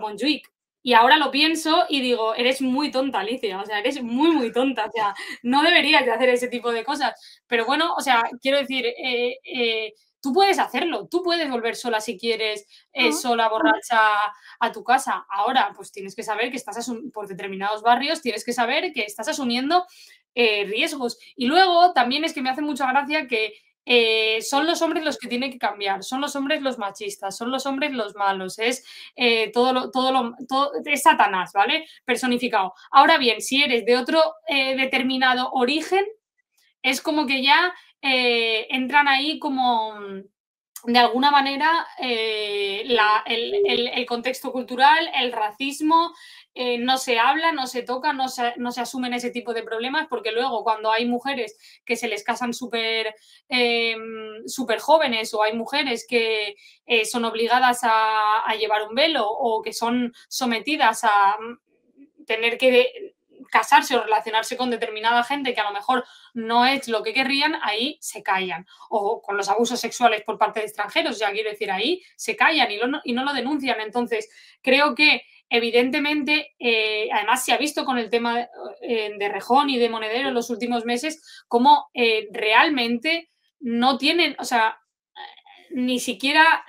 Montjuic. Y ahora lo pienso y digo, eres muy tonta, Alicia, o sea, eres muy, muy tonta, o sea, no deberías de hacer ese tipo de cosas. Pero bueno, o sea, quiero decir, tú puedes hacerlo, tú puedes volver sola si quieres, sola, borracha, a tu casa. Ahora, pues tienes que saber que estás por determinados barrios, tienes que saber que estás asumiendo riesgos. Y luego también es que me hace mucha gracia que son los hombres los que tienen que cambiar, son los hombres los machistas, son los hombres los malos, es es Satanás, ¿vale? Personificado. Ahora bien, si eres de otro determinado origen, es como que ya entran ahí como de alguna manera el contexto cultural, el racismo, no se habla, no se toca, no se asumen ese tipo de problemas, porque luego cuando hay mujeres que se les casan súper jóvenes, o hay mujeres que son obligadas a llevar un velo, o que son sometidas a tener que casarse o relacionarse con determinada gente que a lo mejor no es lo que querrían, ahí se callan. O con los abusos sexuales por parte de extranjeros, ya quiero decir, ahí se callan y no lo denuncian. Entonces, creo que evidentemente, además se ha visto con el tema de Rejón y de Monedero en los últimos meses, cómo realmente no tienen, o sea, ni siquiera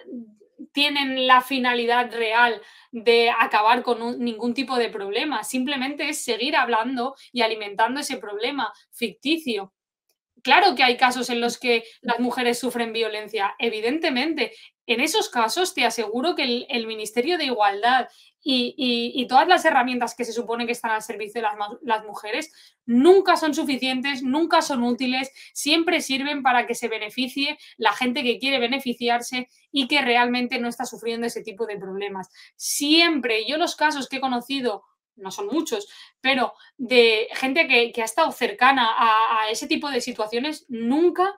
tienen la finalidad real de acabar con ningún tipo de problema, simplemente es seguir hablando y alimentando ese problema ficticio. Claro que hay casos en los que las mujeres sufren violencia, evidentemente. En esos casos te aseguro que el Ministerio de Igualdad y todas las herramientas que se supone que están al servicio de las mujeres nunca son suficientes, nunca son útiles, siempre sirven para que se beneficie la gente que quiere beneficiarse y que realmente no está sufriendo ese tipo de problemas. Siempre, yo los casos que he conocido, no son muchos, pero de gente que ha estado cercana a ese tipo de situaciones, nunca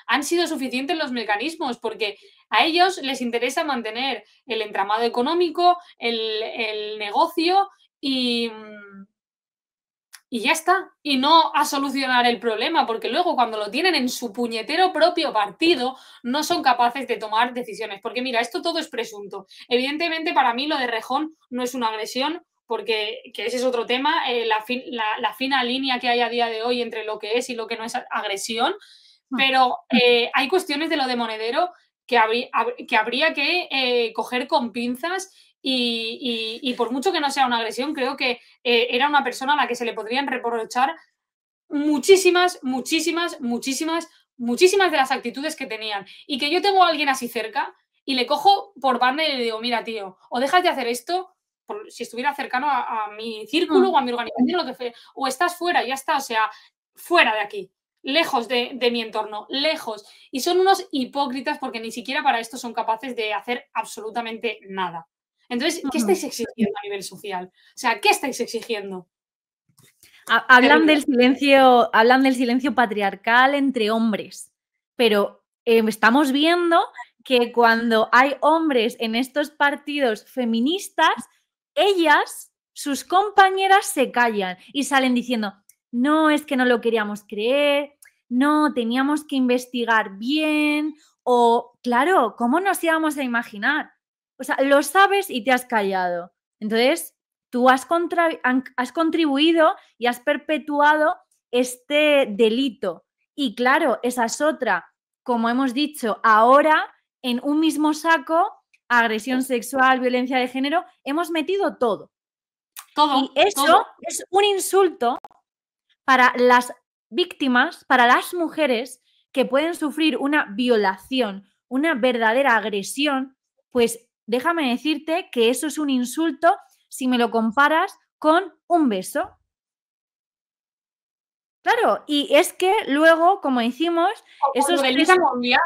han sido suficientes los mecanismos, porque a ellos les interesa mantener el entramado económico, el negocio y ya está. Y no a solucionar el problema, porque luego cuando lo tienen en su puñetero propio partido, no son capaces de tomar decisiones. Porque mira, esto todo es presunto. Evidentemente, para mí lo de Rejón no es una agresión, porque que ese es otro tema, la fina línea que hay a día de hoy entre lo que es y lo que no es agresión. Pero hay cuestiones de lo de Monedero que habría que coger con pinzas y por mucho que no sea una agresión, creo que era una persona a la que se le podrían reprochar muchísimas de las actitudes que tenían. Y que yo tengo a alguien así cerca y le cojo por banda y le digo, mira, tío, o dejas de hacer esto, si estuviera cercano a mi círculo o a mi organización, lo que o estás fuera, ya está, o sea, fuera de aquí, lejos de mi entorno, lejos. Y son unos hipócritas porque ni siquiera para esto son capaces de hacer absolutamente nada. Entonces, ¿qué estáis exigiendo a nivel social? O sea, ¿qué estáis exigiendo? Hablan del silencio patriarcal entre hombres, pero estamos viendo que cuando hay hombres en estos partidos feministas, ellas, sus compañeras, se callan y salen diciendo, no, es que no lo queríamos creer, no, teníamos que investigar bien, o claro, ¿cómo nos íbamos a imaginar? O sea, lo sabes y te has callado. Entonces, tú has contribuido y has perpetuado este delito. Y claro, esa es otra. Como hemos dicho, ahora en un mismo saco, agresión sexual, violencia de género, hemos metido todo. Y eso es un insulto para las víctimas, para las mujeres que pueden sufrir una violación, una verdadera agresión, pues déjame decirte que eso es un insulto si me lo comparas con un beso. Claro, y es que luego, como decimos, esos de Lisa Mondial,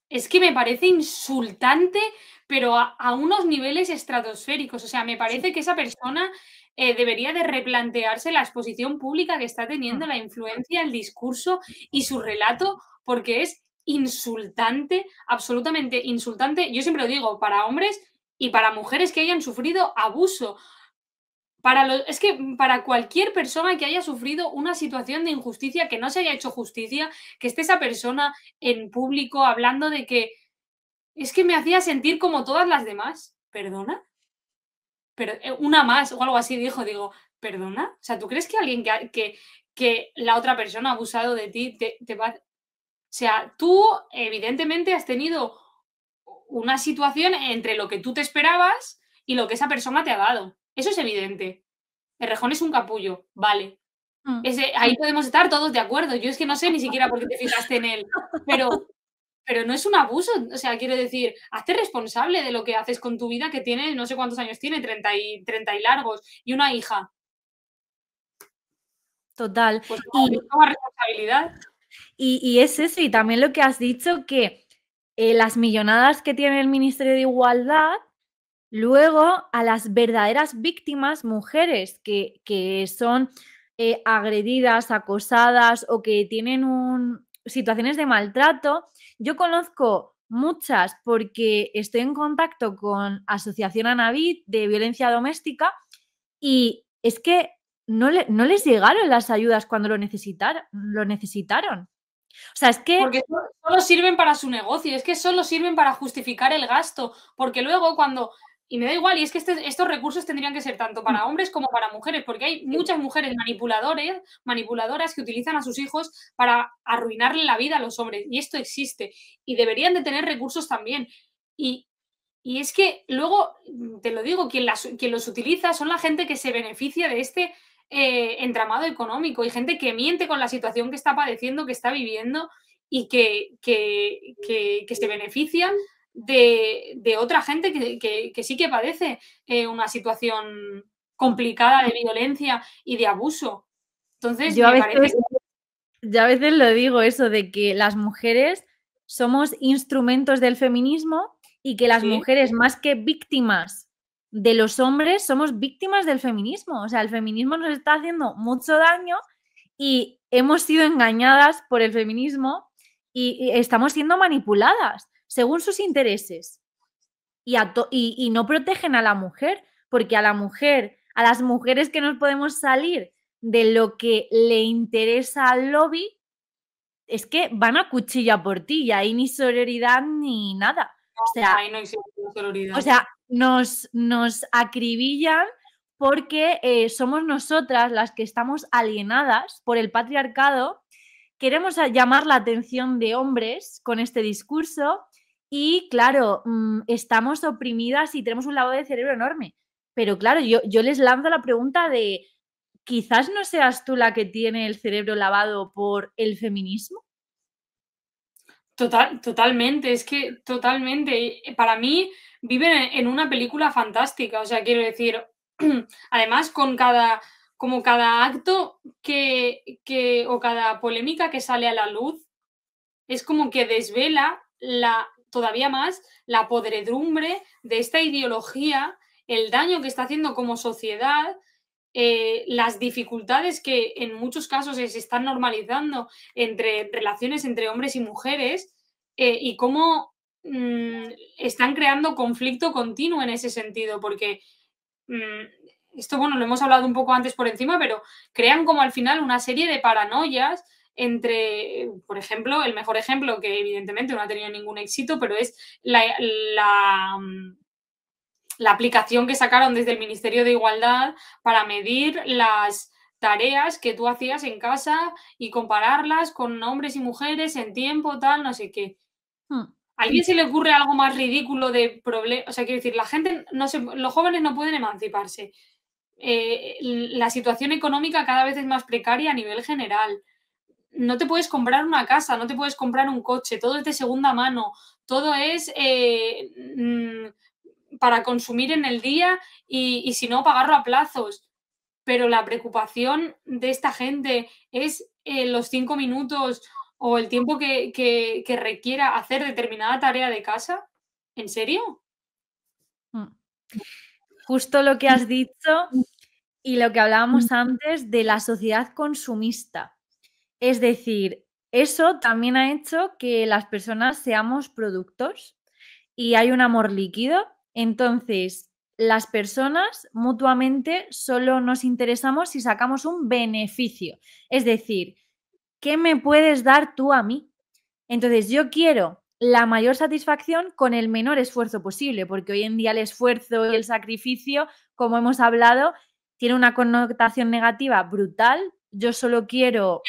es que me parece insultante, pero a unos niveles estratosféricos. O sea, me parece que esa persona debería de replantearse la exposición pública que está teniendo, la influencia, el discurso y su relato, porque es insultante, absolutamente insultante. Yo siempre lo digo, para hombres y para mujeres que hayan sufrido abuso. Es que para cualquier persona que haya sufrido una situación de injusticia, que no se haya hecho justicia, que esté esa persona en público hablando de que es que me hacía sentir como todas las demás. ¿Perdona? Pero una más o algo así digo, ¿perdona? O sea, ¿tú crees que alguien que la otra persona ha abusado de ti te va... O sea, tú evidentemente has tenido una situación entre lo que tú te esperabas y lo que esa persona te ha dado. Eso es evidente. El Rejón es un capullo, vale. Ahí podemos estar todos de acuerdo. Yo es que no sé ni siquiera por qué te fijaste en él, pero no es un abuso. O sea, quiero decir, hazte responsable de lo que haces con tu vida, que tiene, no sé cuántos años tiene, 30 y largos, y una hija. Total. Pues toma responsabilidad. Y es eso, y también lo que has dicho, que las millonadas que tiene el Ministerio de Igualdad, luego a las verdaderas víctimas, mujeres que son agredidas, acosadas o que tienen situaciones de maltrato, yo conozco muchas porque estoy en contacto con Asociación Anavid de violencia doméstica y es que no les llegaron las ayudas cuando lo necesitaron. O sea, es que... Porque solo sirven para su negocio, es que solo sirven para justificar el gasto, porque luego cuando... Y me da igual, y es que estos recursos tendrían que ser tanto para hombres como para mujeres, porque hay muchas mujeres manipuladoras que utilizan a sus hijos para arruinarle la vida a los hombres, y esto existe, y deberían de tener recursos también. Y es que luego, te lo digo, quien los utiliza son la gente que se beneficia de este entramado económico y gente que miente con la situación que está padeciendo, que está viviendo y que se beneficia de otra gente que sí que padece una situación complicada de violencia y de abuso. Entonces, yo a me parece... veces lo digo eso de que las mujeres somos instrumentos del feminismo y que las Sí. mujeres, más que víctimas de los hombres, somos víctimas del feminismo. O sea, el feminismo nos está haciendo mucho daño y hemos sido engañadas por el feminismo y estamos siendo manipuladas según sus intereses. Y no protegen a la mujer, porque a las mujeres que nos podemos salir de lo que le interesa al lobby, es que van a cuchilla por ti y ahí ni sororidad ni nada. Ahí no existe sororidad. O sea, nos acribillan porque somos nosotras las que estamos alienadas por el patriarcado. Queremos llamar la atención de hombres con este discurso y, claro, estamos oprimidas y tenemos un lavado de cerebro enorme. Pero, claro, yo les lanzo la pregunta de, ¿quizás no seas tú la que tiene el cerebro lavado por el feminismo? Totalmente, es que totalmente. Para mí viven en una película fantástica, o sea, quiero decir, además como cada acto o cada polémica que sale a la luz, es como que desvela todavía más la podredumbre de esta ideología, el daño que está haciendo como sociedad, las dificultades que en muchos casos se están normalizando entre relaciones entre hombres y mujeres y cómo están creando conflicto continuo en ese sentido, porque esto, bueno, lo hemos hablado un poco antes por encima, pero crean como al final una serie de paranoias entre, por ejemplo, el mejor ejemplo, que evidentemente no ha tenido ningún éxito, pero es la aplicación que sacaron desde el Ministerio de Igualdad para medir las tareas que tú hacías en casa y compararlas con hombres y mujeres en tiempo, tal, no sé qué. ¿A alguien se le ocurre algo más ridículo de problema? O sea, quiero decir, la gente, los jóvenes no pueden emanciparse. La situación económica cada vez es más precaria a nivel general. No te puedes comprar una casa, no te puedes comprar un coche, todo es de segunda mano, todo es para consumir en el día y si no, pagarlo a plazos. Pero la preocupación de esta gente es los 5 minutos o el tiempo que requiera hacer determinada tarea de casa. ¿En serio? Justo lo que has dicho y lo que hablábamos antes de la sociedad consumista. Es decir, eso también ha hecho que las personas seamos productos y hay un amor líquido. Entonces, las personas mutuamente solo nos interesamos si sacamos un beneficio. Es decir, ¿qué me puedes dar tú a mí? Entonces, yo quiero la mayor satisfacción con el menor esfuerzo posible, porque hoy en día el esfuerzo y el sacrificio, como hemos hablado, tiene una connotación negativa brutal. Yo solo quiero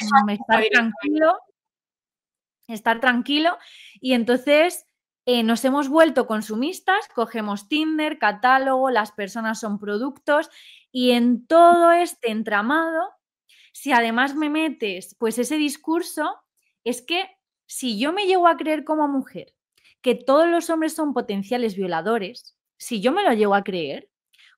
estar tranquilo y entonces nos hemos vuelto consumistas, cogemos Tinder, catálogo, las personas son productos y en todo este entramado si además me metes pues ese discurso, es que si yo me llego a creer como mujer que todos los hombres son potenciales violadores, si yo me lo llego a creer,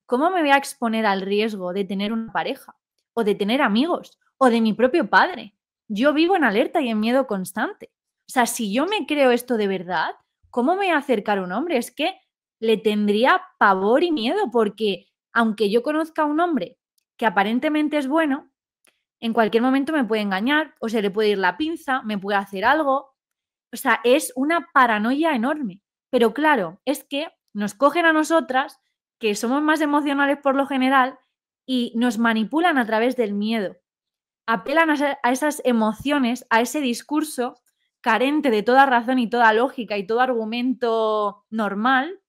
¿cómo me voy a exponer al riesgo de tener una pareja o de tener amigos o de mi propio padre? Yo vivo en alerta y en miedo constante. O sea, si yo me creo esto de verdad, ¿cómo me voy a acercar a un hombre? Es que le tendría pavor y miedo porque aunque yo conozca a un hombre que aparentemente es bueno, en cualquier momento me puede engañar o se le puede ir la pinza, me puede hacer algo. O sea, es una paranoia enorme. Pero claro, es que nos cogen a nosotras, que somos más emocionales por lo general, y nos manipulan a través del miedo. Apelan a esas emociones, a ese discurso carente de toda razón y toda lógica y todo argumento normal,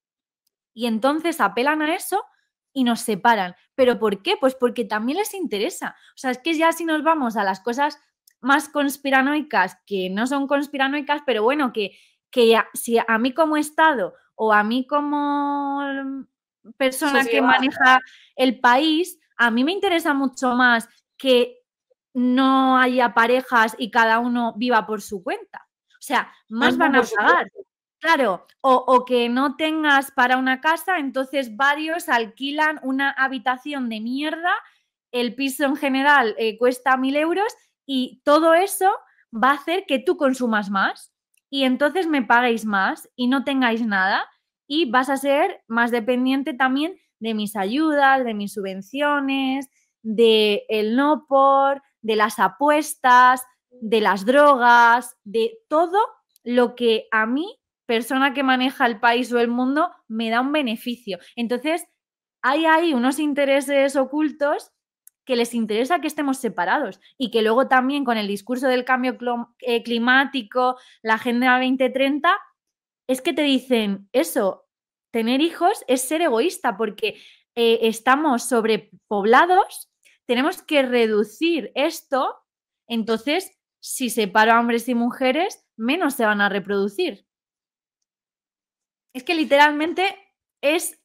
y entonces apelan a eso y nos separan. ¿Pero por qué? Pues porque también les interesa. O sea, es que ya si nos vamos a las cosas más conspiranoicas, que no son conspiranoicas, pero bueno, que ya, si a mí como Estado o a mí como persona que Sociedad. maneja el país, a mí me interesa mucho más que no haya parejas y cada uno viva por su cuenta. O sea, No, más no, van a por supuesto. pagar. Claro, o que no tengas para una casa, entonces varios alquilan una habitación de mierda, el piso en general cuesta 1.000 euros y todo eso va a hacer que tú consumas más y entonces me paguéis más y no tengáis nada y vas a ser más dependiente también de mis ayudas, de mis subvenciones, de el no por, de las apuestas, de las drogas, de todo lo que a mí, persona que maneja el país o el mundo, me da un beneficio. Entonces, hay ahí unos intereses ocultos que les interesa que estemos separados y que luego también con el discurso del cambio climático, la Agenda 2030, es que te dicen eso, tener hijos es ser egoísta porque estamos sobrepoblados, tenemos que reducir esto, entonces si separo a hombres y mujeres, menos se van a reproducir. Es que literalmente es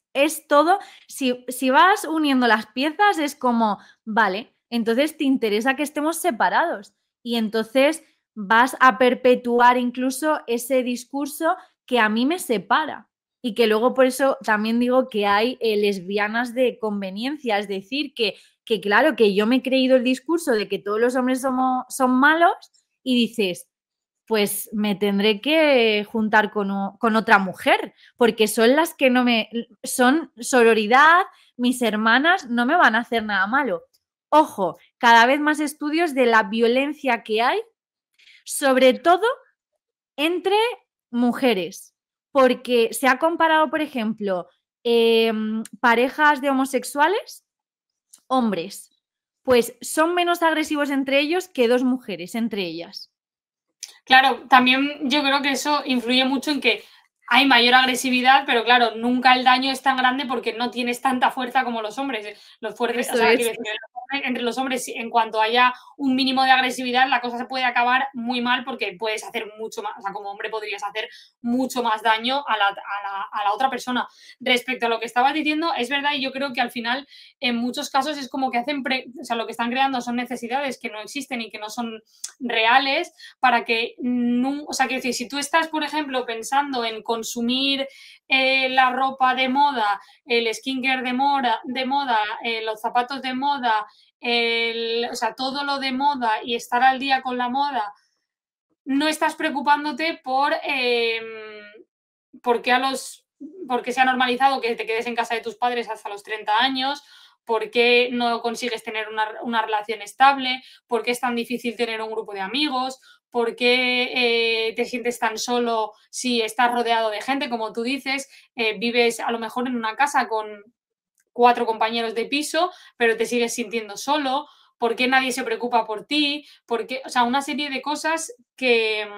todo, si vas uniendo las piezas es como, vale, entonces te interesa que estemos separados y entonces vas a perpetuar incluso ese discurso que a mí me separa y que luego por eso también digo que hay lesbianas de conveniencia, es decir, que claro, que yo me he creído el discurso de que todos los hombres son malos y dices, pues me tendré que juntar con otra mujer, porque son las que no me... son sororidad, mis hermanas no me van a hacer nada malo. Ojo, cada vez más estudios de la violencia que hay, sobre todo entre mujeres, porque se ha comparado, por ejemplo, parejas de homosexuales, hombres, pues son menos agresivos entre ellos que dos mujeres entre ellas. Claro, también yo creo que eso influye mucho en que hay mayor agresividad, pero claro, nunca el daño es tan grande porque no tienes tanta fuerza como los hombres. Los fuertes, o Eso sea, es. quiero decir, entre los hombres, en cuanto haya un mínimo de agresividad, la cosa se puede acabar muy mal porque puedes hacer mucho más, o sea, como hombre podrías hacer mucho más daño a la otra persona. Respecto a lo que estabas diciendo, es verdad, y yo creo que al final, en muchos casos, es como que o sea, lo que están creando son necesidades que no existen y que no son reales para que, o sea, que decir, si tú estás, por ejemplo, pensando en consumir la ropa de moda, el skincare de moda los zapatos de moda, o sea, todo lo de moda y estar al día con la moda, no estás preocupándote porque se ha normalizado que te quedes en casa de tus padres hasta los 30 años, por qué no consigues tener una relación estable, por qué es tan difícil tener un grupo de amigos, por qué te sientes tan solo si estás rodeado de gente, como tú dices, vives a lo mejor en una casa con 4 compañeros de piso, pero te sigues sintiendo solo, por qué nadie se preocupa por ti, o sea, una serie de cosas que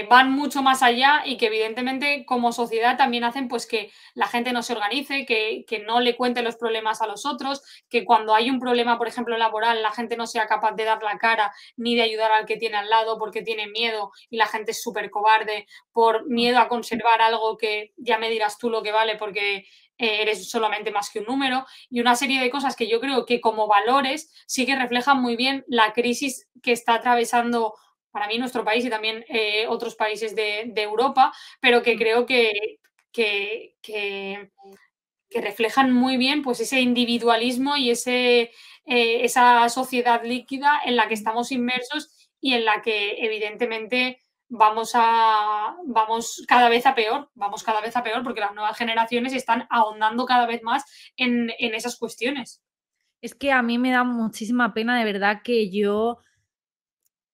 van mucho más allá y que evidentemente como sociedad también hacen pues que la gente no se organice, que no le cuente los problemas a los otros, que cuando hay un problema, por ejemplo, laboral, la gente no sea capaz de dar la cara ni de ayudar al que tiene al lado porque tiene miedo y la gente es súper cobarde por miedo a conservar algo que ya me dirás tú lo que vale porque eres solamente más que un número, y una serie de cosas que yo creo que como valores sí que reflejan muy bien la crisis que está atravesando para mí nuestro país y también otros países de Europa, pero que creo que, que, que reflejan muy bien pues, ese individualismo y esa sociedad líquida en la que estamos inmersos y en la que evidentemente vamos cada vez a peor porque las nuevas generaciones están ahondando cada vez más en esas cuestiones. Es que a mí me da muchísima pena, de verdad, que yo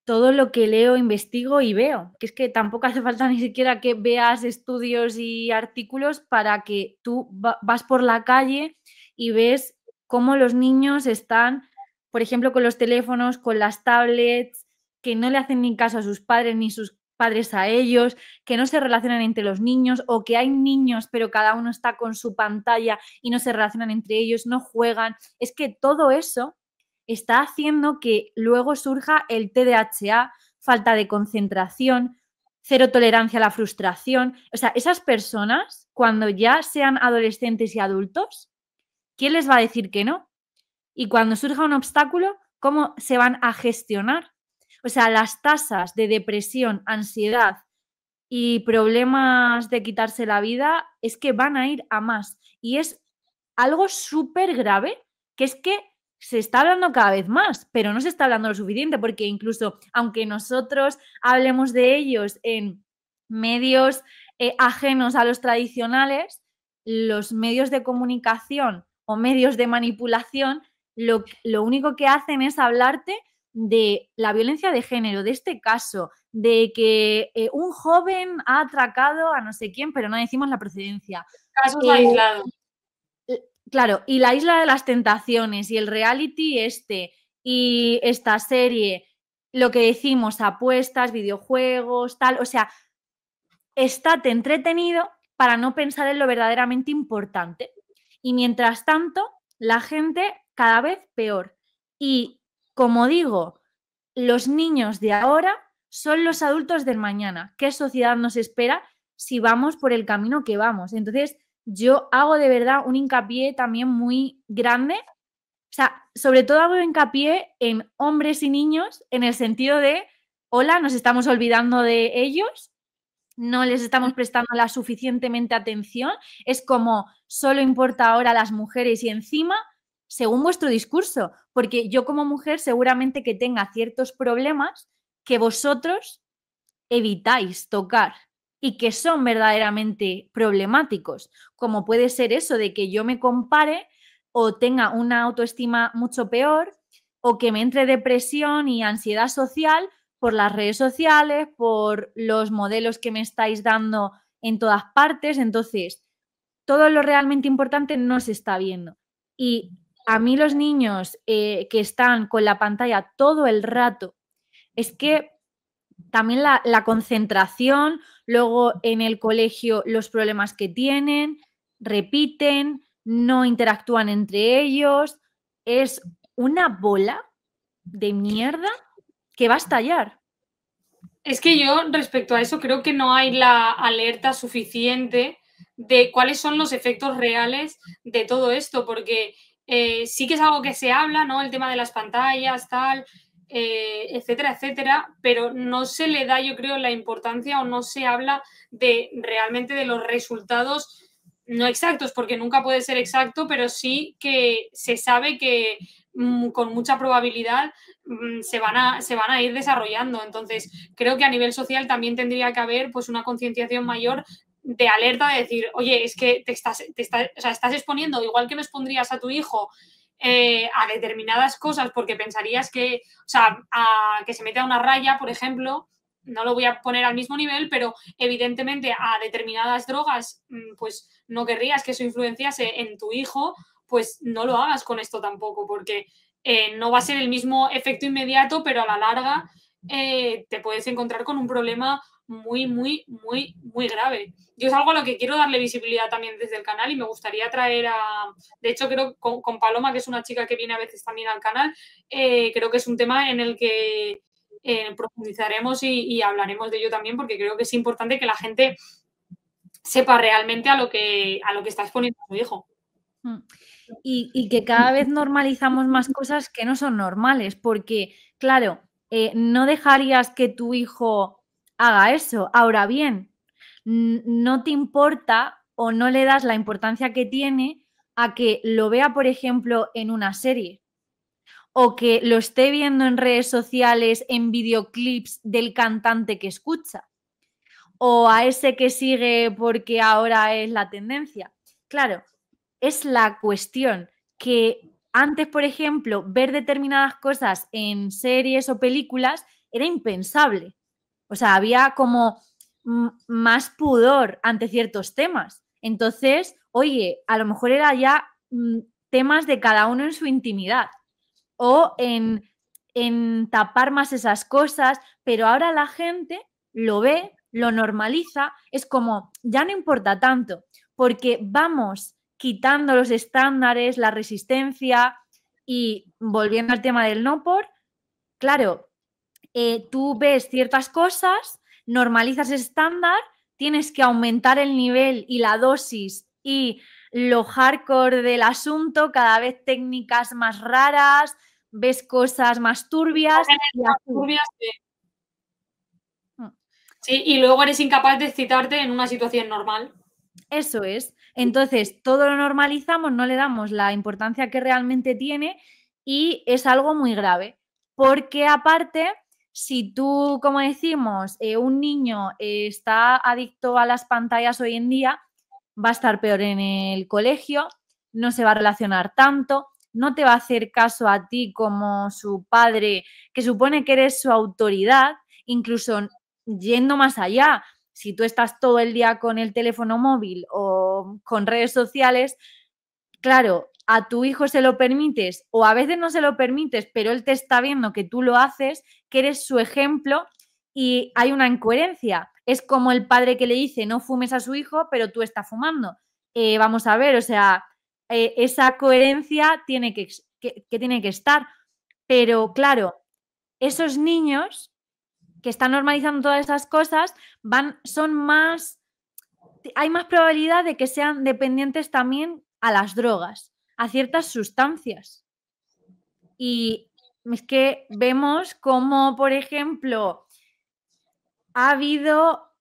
todo lo que leo, investigo y veo. Que es que tampoco hace falta ni siquiera que veas estudios y artículos para que tú vas por la calle y ves cómo los niños están, por ejemplo, con los teléfonos, con las tablets, que no le hacen ni caso a sus padres ni sus padres a ellos, que no se relacionan entre los niños o que hay niños pero cada uno está con su pantalla y no se relacionan entre ellos, no juegan. Es que todo eso está haciendo que luego surja el TDAH, falta de concentración, cero tolerancia a la frustración. O sea, esas personas, cuando ya sean adolescentes y adultos, ¿quién les va a decir que no? Y cuando surja un obstáculo, ¿cómo se van a gestionar? O sea, las tasas de depresión, ansiedad y problemas de quitarse la vida es que van a ir a más. Y es algo súper grave, que es que se está hablando cada vez más, pero no se está hablando lo suficiente, porque incluso aunque nosotros hablemos de ellos en medios ajenos a los tradicionales, los medios de comunicación o medios de manipulación lo único que hacen es hablarte de la violencia de género, de este caso, de que un joven ha atracado a no sé quién, pero no decimos la procedencia. Casos aislados. Claro, y la Isla de las Tentaciones y el reality y esta serie, lo que decimos, apuestas, videojuegos, tal, o sea, estate entretenido para no pensar en lo verdaderamente importante. Y mientras tanto, la gente cada vez peor. Y como digo, los niños de ahora son los adultos del mañana. ¿Qué sociedad nos espera si vamos por el camino que vamos? Entonces, yo hago de verdad un hincapié también muy grande. O sea, sobre todo hago hincapié en hombres y niños en el sentido de, hola, nos estamos olvidando de ellos, no les estamos prestando la suficientemente atención, es como solo importa ahora las mujeres y encima, según vuestro discurso, porque yo como mujer seguramente que tenga ciertos problemas que vosotros evitáis tocar y que son verdaderamente problemáticos, como puede ser eso de que yo me compare o tenga una autoestima mucho peor o que me entre depresión y ansiedad social por las redes sociales, por los modelos que me estáis dando en todas partes. Entonces, todo lo realmente importante no se está viendo. Y a mí los niños que están con la pantalla todo el rato, es que también la concentración, luego en el colegio los problemas que tienen, repiten, no interactúan entre ellos, es una bola de mierda que va a estallar. Es que yo, respecto a eso, creo que no hay la alerta suficiente de cuáles son los efectos reales de todo esto, porque sí que es algo que se habla, ¿no? El tema de las pantallas, tal, etcétera, etcétera, pero no se le da, yo creo, la importancia o no se habla de realmente de los resultados no exactos, porque nunca puede ser exacto, pero sí que se sabe que con mucha probabilidad se van a ir desarrollando. Entonces, creo que a nivel social también tendría que haber pues, una concienciación mayor de alerta de decir, oye, es que o sea, estás exponiendo, igual que no expondrías a tu hijo a determinadas cosas porque pensarías que, o sea, que se mete a una raya, por ejemplo, no lo voy a poner al mismo nivel, pero evidentemente a determinadas drogas, pues no querrías que eso influenciase en tu hijo, pues no lo hagas con esto tampoco, porque no va a ser el mismo efecto inmediato, pero a la larga te puedes encontrar con un problema muy, muy, muy, muy grave. Yo es algo a lo que quiero darle visibilidad también desde el canal y me gustaría traer de hecho creo con Paloma, que es una chica que viene a veces también al canal, creo que es un tema en el que profundizaremos y hablaremos de ello también porque creo que es importante que la gente sepa realmente a lo que está exponiendo a su hijo. Mm. Y que cada vez normalizamos más cosas que no son normales, porque, claro, no dejarías que tu hijo haga eso. Ahora bien, no te importa o no le das la importancia que tiene a que lo vea, por ejemplo, en una serie o que lo esté viendo en redes sociales, en videoclips del cantante que escucha o a ese que sigue porque ahora es la tendencia. Claro, es la cuestión que antes, por ejemplo, ver determinadas cosas en series o películas era impensable. O sea, había como más pudor ante ciertos temas. Entonces, oye, a lo mejor era ya temas de cada uno en su intimidad o en tapar más esas cosas, pero ahora la gente lo ve, lo normaliza, es como, ya no importa tanto, porque vamos quitando los estándares, la resistencia y volviendo al tema del no por, claro, tú ves ciertas cosas, normalizas ese estándar, tienes que aumentar el nivel y la dosis y lo hardcore del asunto, cada vez técnicas más raras, ves cosas más turbias y Más así. turbias, sí, y luego eres incapaz de excitarte en una situación normal. Eso es. Entonces, todo lo normalizamos, no le damos la importancia que realmente tiene y es algo muy grave. Porque aparte, si tú, como decimos, un niño está adicto a las pantallas hoy en día, va a estar peor en el colegio, no se va a relacionar tanto, no te va a hacer caso a ti como su padre, que supone que eres su autoridad, incluso yendo más allá si tú estás todo el día con el teléfono móvil o con redes sociales, claro, a tu hijo se lo permites o a veces no se lo permites, pero él te está viendo que tú lo haces, que eres su ejemplo y hay una incoherencia. Es como el padre que le dice no fumes a su hijo, pero tú estás fumando. Vamos a ver, o sea, esa coherencia tiene que tiene que estar. Pero claro, esos niños que están normalizando todas esas cosas son más, hay más probabilidad de que sean dependientes también a las drogas, a ciertas sustancias. Y es que vemos como, por ejemplo, ha habido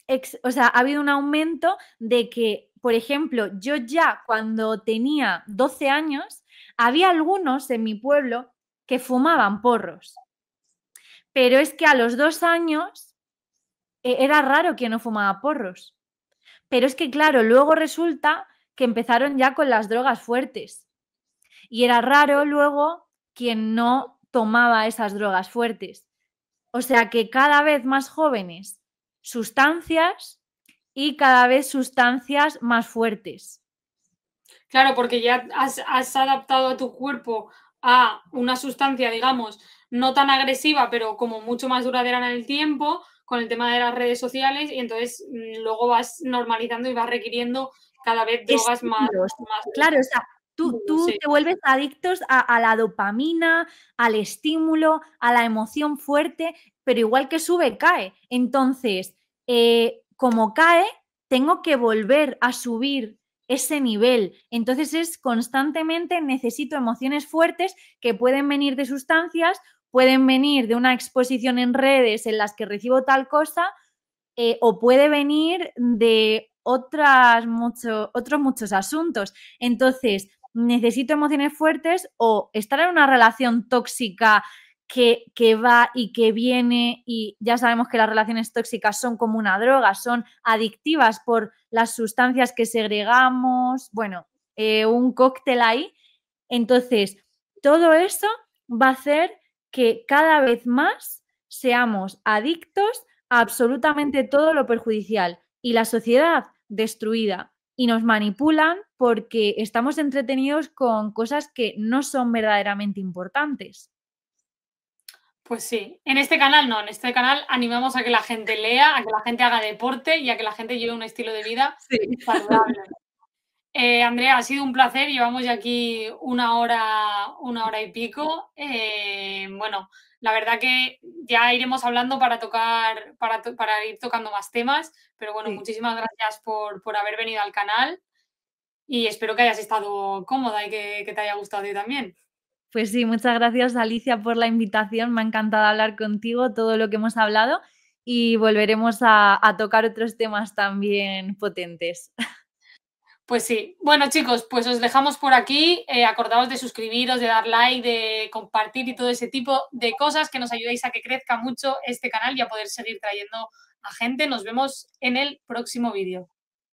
ha habido un aumento de que, por ejemplo, yo ya cuando tenía 12 años, había algunos en mi pueblo que fumaban porros. Pero es que a los 2 años era raro que no fumaba porros. Pero es que, claro, luego resulta que empezaron ya con las drogas fuertes. Y era raro luego quien no tomaba esas drogas fuertes. O sea que cada vez más jóvenes sustancias y cada vez sustancias más fuertes. Claro, porque ya has adaptado a tu cuerpo a una sustancia, digamos, no tan agresiva, pero como mucho más duradera en el tiempo, con el tema de las redes sociales, y entonces luego vas normalizando y vas requiriendo cada vez drogas más, Estímulos. más Claro, o sea, tú sí. te vuelves adictos a la dopamina, al estímulo, a la emoción fuerte, pero igual que sube, cae. Entonces, como cae, tengo que volver a subir ese nivel. Entonces es constantemente necesito emociones fuertes que pueden venir de sustancias, pueden venir de una exposición en redes en las que recibo tal cosa, o puede venir de otros muchos asuntos. Entonces, necesito emociones fuertes o estar en una relación tóxica que va y que viene y ya sabemos que las relaciones tóxicas son como una droga, son adictivas por las sustancias que segregamos, bueno, un cóctel ahí. Entonces, todo eso va a hacer que cada vez más seamos adictos a absolutamente todo lo perjudicial y la sociedad destruida y nos manipulan porque estamos entretenidos con cosas que no son verdaderamente importantes. Pues sí, en este canal no, en este canal animamos a que la gente lea, a que la gente haga deporte y a que la gente lleve un estilo de vida Sí. saludable. Andrea, ha sido un placer. Llevamos ya aquí una hora y pico. Bueno, la verdad que ya iremos hablando para tocar, para ir tocando más temas. Pero bueno, Sí. muchísimas gracias por haber venido al canal y espero que hayas estado cómoda y que te haya gustado a ti también. Pues sí, muchas gracias Alicia por la invitación. Me ha encantado hablar contigo, todo lo que hemos hablado y volveremos a tocar otros temas también potentes. Pues sí. Bueno, chicos, pues os dejamos por aquí. Acordaos de suscribiros, de dar like, de compartir y todo ese tipo de cosas que nos ayudéis a que crezca mucho este canal y a poder seguir trayendo a gente. Nos vemos en el próximo vídeo.